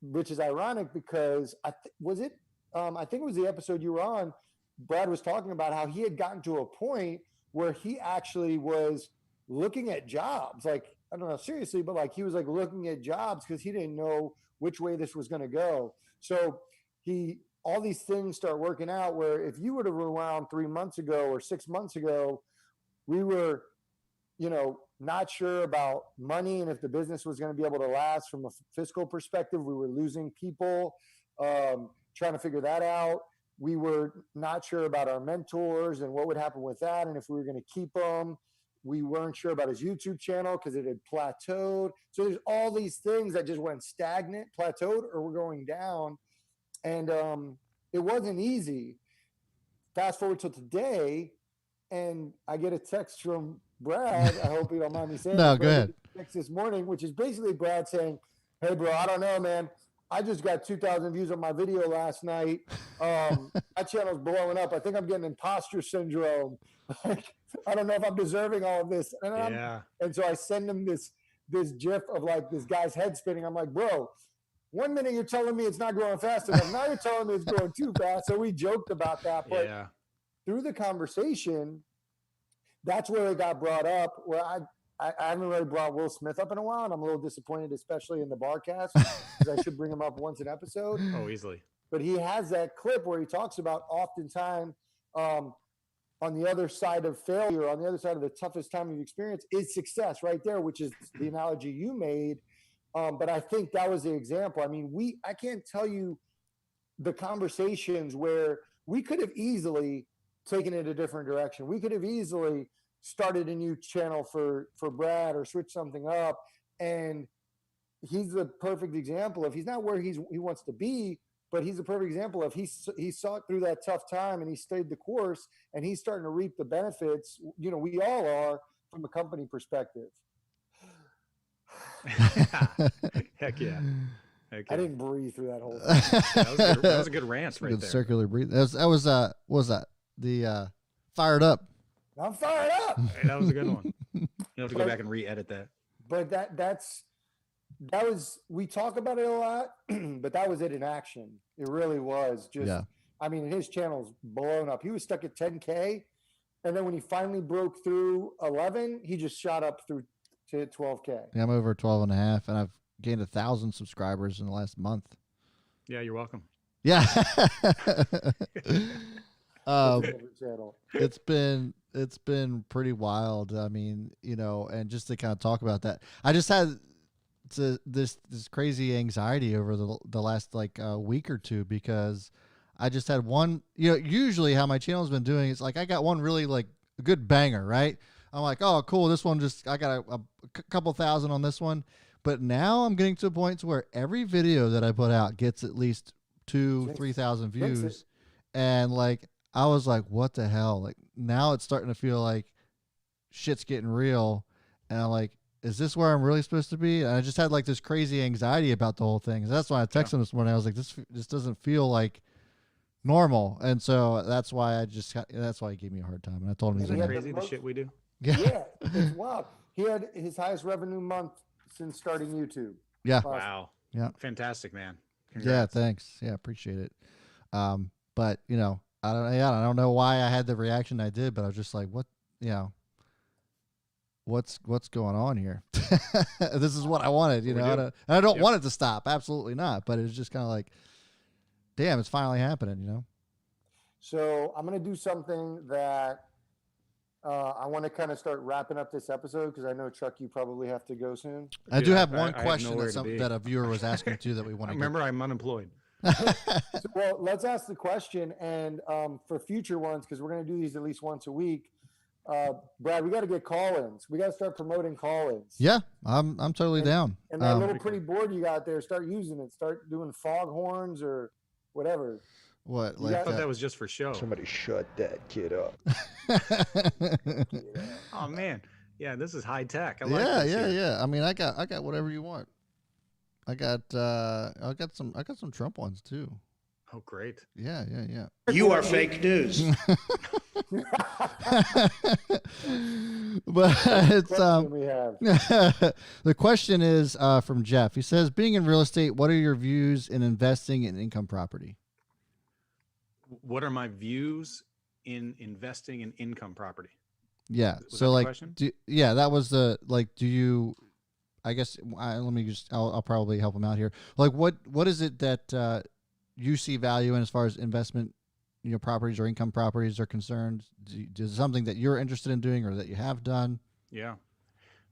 which is ironic because I think it was the episode you were on. Brad was talking about how he had gotten to a point where he actually was looking at jobs. Like, I don't know, seriously, but like he was like looking at jobs because he didn't know which way this was going to go. So all these things start working out where if you would have around 3 months ago or 6 months ago, we were, you know, not sure about money and if the business was going to be able to last from a fiscal perspective. We were losing people, trying to figure that out. We were not sure about our mentors and what would happen with that, and if we were going to keep them. We weren't sure about his YouTube channel because it had plateaued. So there's all these things that just went stagnant, plateaued, or were going down. And it wasn't easy. Fast forward to today, and I get a text from Brad. I hope you don't mind me saying No, go ahead. Text this morning, which is basically Brad saying, "Hey, bro, I don't know, man. I just got 2,000 views on my video last night. My channel's blowing up. I think I'm getting imposter syndrome. I don't know if I'm deserving all of this." And so I send him this gif of like this guy's head spinning. I'm like, bro, one minute you're telling me it's not growing fast enough. Now you're telling me it's growing too fast. So we joked about that. But through the conversation, that's where it got brought up, where I haven't really brought Will Smith up in a while, and I'm a little disappointed, especially in the Barcast, because I should bring him up once an episode. Oh, easily. But he has that clip where he talks about oftentimes on the other side of failure, on the other side of the toughest time you've experienced, is success right there, which is the analogy you made. But I think that was the example. I mean, I can't tell you the conversations where we could have easily taken it a different direction. We could have easily started a new channel for Brad or switched something up. And he's the perfect example of, he's not where he wants to be, but he's a perfect example of he saw it through that tough time and he stayed the course, and he's starting to reap the benefits. You know, we all are from a company perspective. Heck yeah. I didn't breathe through that whole thing. That was a good rant right there. Circular breathe. That was the fired up. I'm fired up. Hey, that was a good one. You have to go back and re-edit that. But that was, we talk about it a lot, but that was it in action. It really was just, I mean, his channel's blown up. He was stuck at 10K. And then when he finally broke through 11, he just shot up through to 12K. Yeah, I'm over 12 and a half, and I've gained 1,000 subscribers in the last month. Yeah, you're welcome. Yeah. It's been pretty wild. I mean, you know, and just to kind of talk about that, I just had this crazy anxiety over the last week or two, because I just had one, you know, usually how my channel's been doing is like, I got one really like good banger, right? I'm like, oh, cool. This one I got a couple thousand on this one. But now I'm getting to a point where every video that I put out gets at least 2,000-3,000 views. And like, I was like, what the hell? Like, now it's starting to feel like shit's getting real. And I'm like, is this where I'm really supposed to be? And I just had like this crazy anxiety about the whole thing. And that's why I texted him this morning. I was like, this doesn't feel like normal. And so that's why that's why he gave me a hard time. And I told him he's crazy the shit we do. Yeah, it's wild. He had his highest revenue month since starting YouTube. Yeah. Wow. Yeah. Fantastic, man. Congrats. Yeah, thanks. Yeah, appreciate it. But you know, I don't know why I had the reaction I did, but I was just like, what, you know, what's going on here? This is what I wanted, you know. I don't want it to stop. Absolutely not. But it's just kind of like, damn, it's finally happening, you know. So I'm going to do something that I want to kind of start wrapping up this episode, because I know, Chuck, you probably have to go soon. I do have one question that a viewer was asking too that we want to remember. I'm unemployed. Well, let's ask the question, and for future ones, because we're going to do these at least once a week. Brad, we got to get call-ins. We got to start promoting call-ins. Yeah, I'm totally down. And that little pretty board you got there, start using it. Start doing foghorns or whatever. What? Like I thought that was just for show. Somebody shut that kid up. Oh man, yeah, this is high tech. I like yeah. I mean, I got whatever you want. I got some Trump ones too. Oh, great. Yeah. You are fake news. But it's the question is from Jeff. He says, being in real estate, what are your views in investing in income property? What are my views in investing in income property? Yeah. So like, that was the, like, do you, I guess, let me just, I'll probably help him out here. Like, what is it that you see value in as far as investment, you know, properties or income properties are concerned? Is something that you're interested in doing or that you have done? Yeah.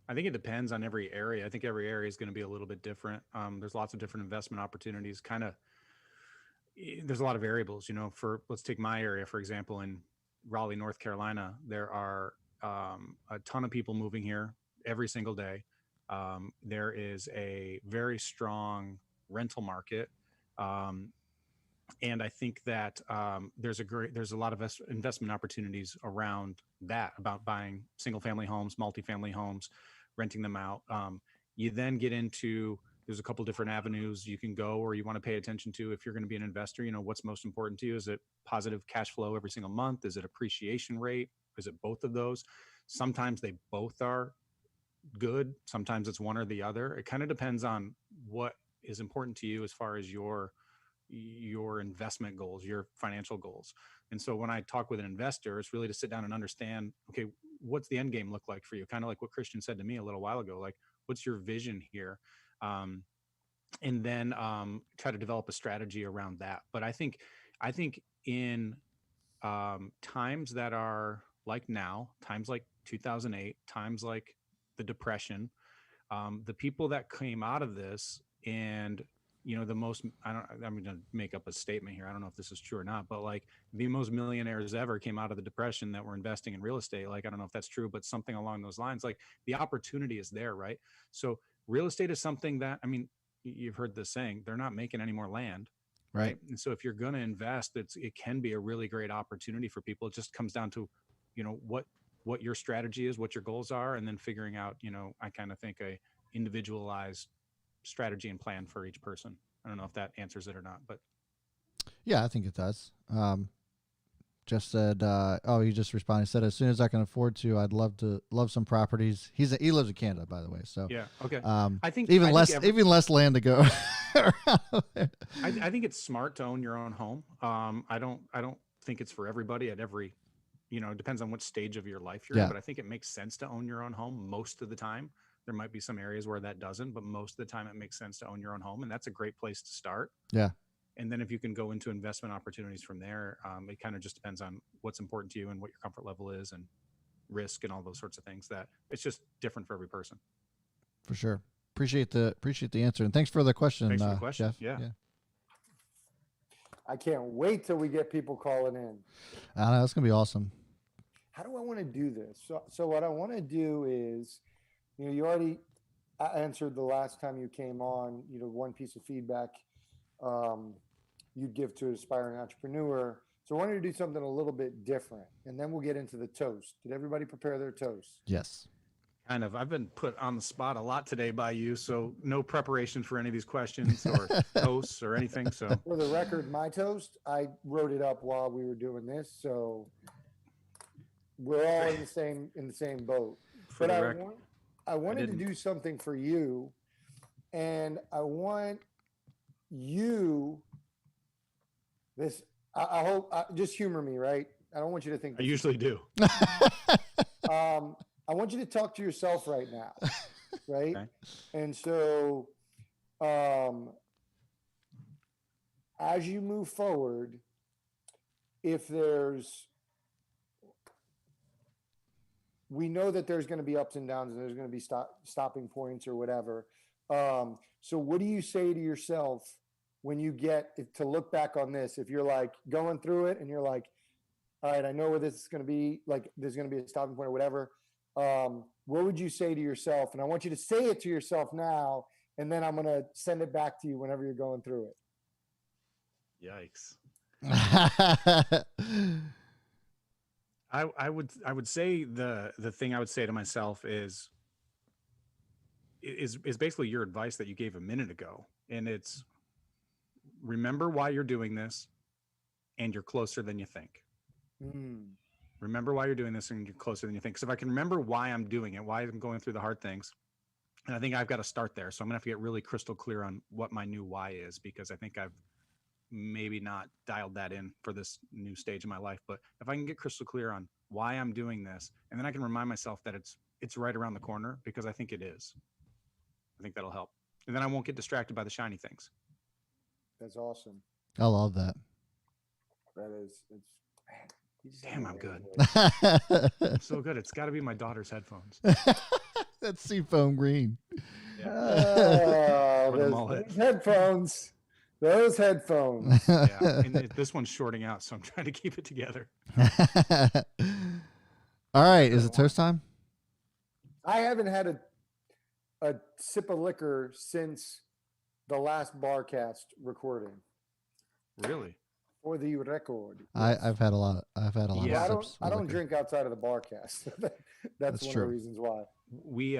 I think it depends on every area. I think every area is going to be a little bit different. There's lots of different investment opportunities. Kind of there's a lot of variables, let's take my area, for example, in Raleigh, North Carolina, there are a ton of people moving here every single day. There is a very strong rental market. And I think that there's a lot of investment opportunities around that, about buying single family homes, multifamily homes, renting them out. You then get into, there's a couple different avenues you can go, or you want to pay attention to if you're going to be an investor. What's most important to you? Is it positive cash flow every single month? Is it appreciation rate? Is it both of those? Sometimes they both are good. Sometimes it's one or the other. It kind of depends on what is important to you as far as your investment goals, your financial goals. And so when I talk with an investor, it's really to sit down and understand, okay, what's the end game look like for you? Kind of like what Christian said to me a little while ago, like, what's your vision here? And then try to develop a strategy around that. But I think in times that are like now, times like 2008, times like the Depression, the people that came out of this, and I'm going to make up a statement here. I don't know if this is true or not, but like the most millionaires ever came out of the Depression that were investing in real estate. Like, I don't know if that's true, but something along those lines. Like, the opportunity is there, right? So real estate is something that, you've heard this saying, they're not making any more land. Right. And so if you're going to invest, it can be a really great opportunity for people. It just comes down to, what your strategy is, what your goals are, and then figuring out, I kind of think a individualized strategy and plan for each person. I don't know if that answers it or not, but yeah, I think it does. Just said, he just responded. He said, as soon as I can afford to, I'd love some properties. He lives in Canada, by the way. So yeah, okay. I think even less land to go. I think it's smart to own your own home. I don't think it's for everybody at every, it depends on what stage of your life you're in, but I think it makes sense to own your own home most of the time. There might be some areas where that doesn't, but most of the time it makes sense to own your own home. And that's a great place to start. Yeah. And then if you can go into investment opportunities from there, it kind of just depends on what's important to you and what your comfort level is and risk and all those sorts of things. That it's just different for every person. For sure. Appreciate the answer. And thanks for the question. Thanks for the question. Jeff. Yeah. I can't wait till we get people calling in. I know, that's going to be awesome. How do I want to do this? So what I want to do is, you already answered the last time you came on, one piece of feedback you'd give to an aspiring entrepreneur. So I wanted to do something a little bit different, and then we'll get into the toast. Did everybody prepare their toast? Yes. Kind of. I've been put on the spot a lot today by you, so no preparation for any of these questions or toasts or anything. So for the record, my toast, I wrote it up while we were doing this, so we're all in the same boat. But I wanted to do something for you, and I want you this. I hope just humor me, right? I don't want you to think. I usually do. I want you to talk to yourself right now, right? Okay. And so, as you move forward, if we know that there's going to be ups and downs and there's going to be stopping points or whatever. So what do you say to yourself when you get to look back on this? If you're like going through it and you're like, all right, I know where this is going to be, like there's going to be a stopping point or whatever. What would you say to yourself? And I want you to say it to yourself now, and then I'm going to send it back to you whenever you're going through it. Yikes. I would say the thing I would say to myself is basically your advice that you gave a minute ago. And it's remember why you're doing this, and you're closer than you think. Remember why you're doing this, and you're closer than you think. Because if I can remember why I'm doing it, why I'm going through the hard things, and I think I've got to start there. So I'm gonna have to get really crystal clear on what my new why is, because I think I've maybe not dialed that in for this new stage in my life. But if I can get crystal clear on why I'm doing this, and then I can remind myself that it's right around the corner, because I think it is. I think that'll help. And then I won't get distracted by the shiny things. That's awesome. I love that. Damn, I'm good. I'm so good. It's got to be my daughter's headphones. That's seafoam green. Those headphones. Those headphones. Yeah, and this one's shorting out, so I'm trying to keep it together. All right, is it toast time? I haven't had a sip of liquor since the last Barcast recording. Really? For the record. Yes. I've had a lot. I've had a lot. Yeah, of sips I don't liquor. drink outside of the Barcast. That's one true. of the reasons why. We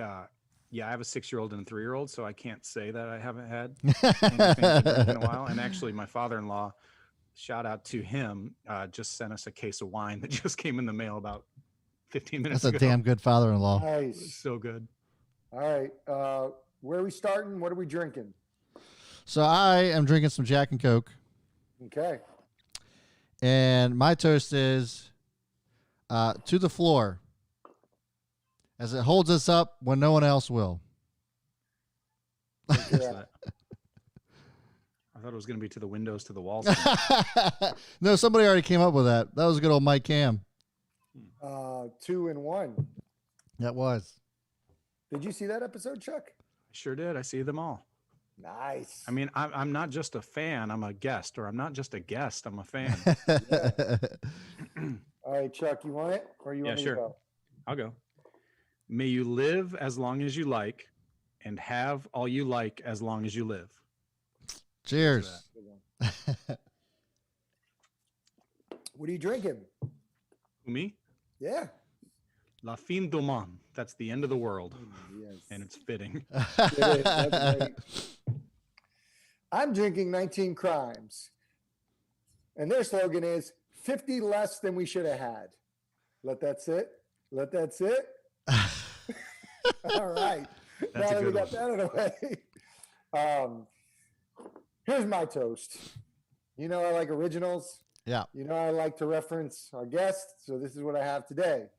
yeah, I have a 6-year-old and a 3-year-old, so I can't say that I haven't had anything in a while. And actually, my father-in-law, shout out to him, just sent us a case of wine that just came in the mail about 15 minutes That's ago. a damn good father-in-law. Nice. So good. All right. Where are we starting? What are we drinking? So I am drinking some Jack and Coke. Okay. And my toast is to the floor, as it holds us up when no one else will. Yeah. I thought it was going to be to the windows, to the walls. No, somebody already came up with that. That was good old Mike Cam. 2 and 1. That was. Did you see that episode, Chuck? Sure did. I see them all. Nice. I mean, I'm not just a fan, I'm a guest, or I'm not just a guest, I'm a fan. All right, Chuck, you want it? Or you want me sure. to go? I'll go. May you live as long as you like and have all you like as long as you live. Cheers. What are you drinking? Me? Yeah. La fin du monde. That's the end of the world. Yes. And it's fitting. It is. That's right. I'm drinking 19 Crimes. And their slogan is 50 less than we should have had. Let that sit. Let that sit. All right. That's now a that we good got that out of the way. Here's my toast. You know I like originals. Yeah. You know I like to reference our guests, so this is what I have today.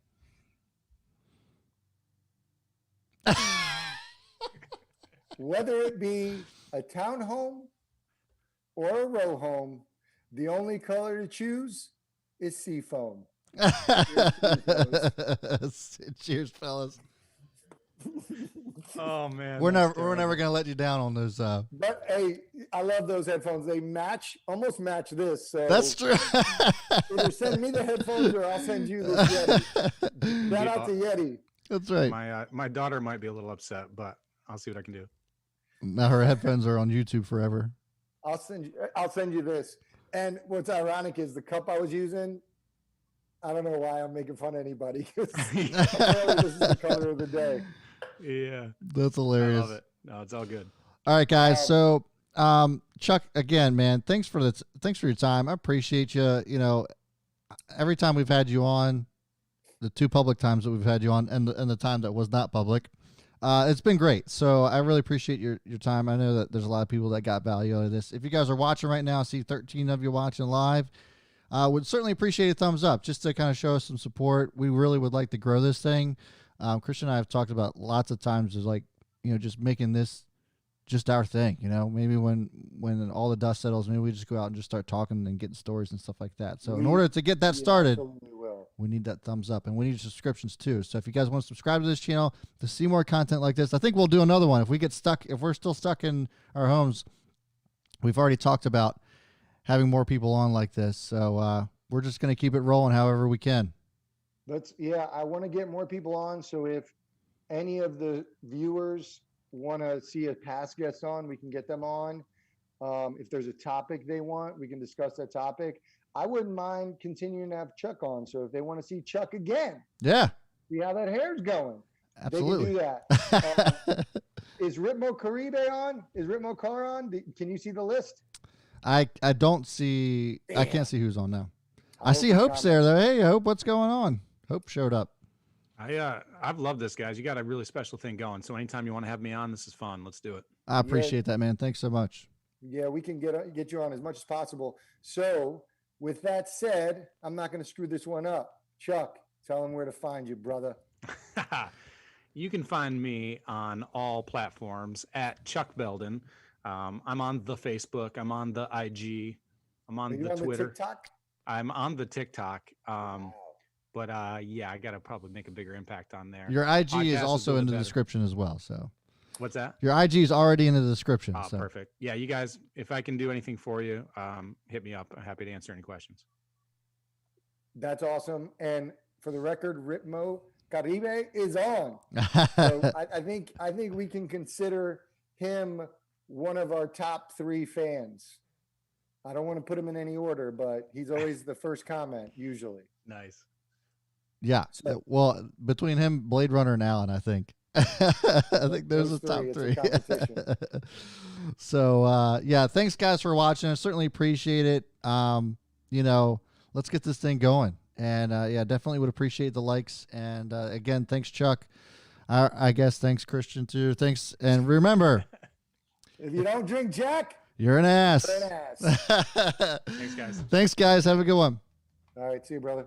Whether it be a townhome or a row home, the only color to choose is seafoam. Cheers, fellas. Oh man. We're never gonna let you down on those. But hey, I love those headphones. They almost match this. So That's true. either send me the headphones or I'll send you this Yeti. Shout out to Yeti. That's right. My daughter might be a little upset, but I'll see what I can do. Now her headphones are on YouTube forever. I'll send you this. And what's ironic is the cup I was using. I don't know why I'm making fun of anybody. Apparently this is the color of the day. Yeah. That's hilarious. I love it. No, it's all good. All right, guys. So, Chuck, again, man, thanks for your time. I appreciate you. You know, every time we've had you on, the 2 public times that we've had you on, and the time that was not public, it's been great. So I really appreciate your time. I know that there's a lot of people that got value out of this. If you guys are watching right now, I see 13 of you watching live. Would certainly appreciate a thumbs up just to kind of show us some support. We really would like to grow this thing. Christian and I have talked about lots of times is like, you know, just making this just our thing, you know, maybe when all the dust settles, maybe we just go out and just start talking and getting stories and stuff like that. So in order to get that started, we need that thumbs up, and we need subscriptions too. So if you guys want to subscribe to this channel to see more content like this, I think we'll do another one. If we're still stuck in our homes, we've already talked about having more people on like this. So we're just going to keep it rolling however we can. I want to get more people on. So if any of the viewers want to see a past guest on, we can get them on. If there's a topic they want, we can discuss that topic. I wouldn't mind continuing to have Chuck on. So if they want to see Chuck again, yeah, see how that hair's going. Absolutely. They can do that. Is Ritmo Caribe on? Is Ritmo Car on? Can you see the list? I don't see. Damn. I can't see who's on now. I see Hope's there though. Hey, Hope, what's going on? Hope showed up. I've loved this, guys. You got a really special thing going. So anytime you want to have me on, this is fun. Let's do it. I appreciate that, man. Thanks so much. Yeah, we can get you on as much as possible. So with that said, I'm not going to screw this one up. Chuck, tell them where to find you, brother. You can find me on all platforms at Chuck Belden. I'm on the Facebook. I'm on the IG. I'm on the Twitter. The TikTok? I'm on the TikTok. But I got to probably make a bigger impact on there. Your IG is also in the description as well. So What's that? Your IG is already in the description. Oh, so. Perfect. Yeah, you guys, if I can do anything for you, hit me up. I'm happy to answer any questions. That's awesome. And for the record, Ritmo Caribe is on. So I think we can consider him one of our top 3 fans. I don't want to put him in any order, but he's always the first comment usually. Nice. Yeah. So, well, between him, Blade Runner, and Alan, I think. I think there's a top 3. So, yeah, thanks guys for watching. I certainly appreciate it. Let's get this thing going. And, yeah, definitely would appreciate the likes. And, again, thanks, Chuck. I guess thanks, Christian, too. Thanks. And remember, if you don't drink Jack, you're an ass. You're an ass. Thanks, guys. Thanks, guys. Have a good one. All right. See you, brother.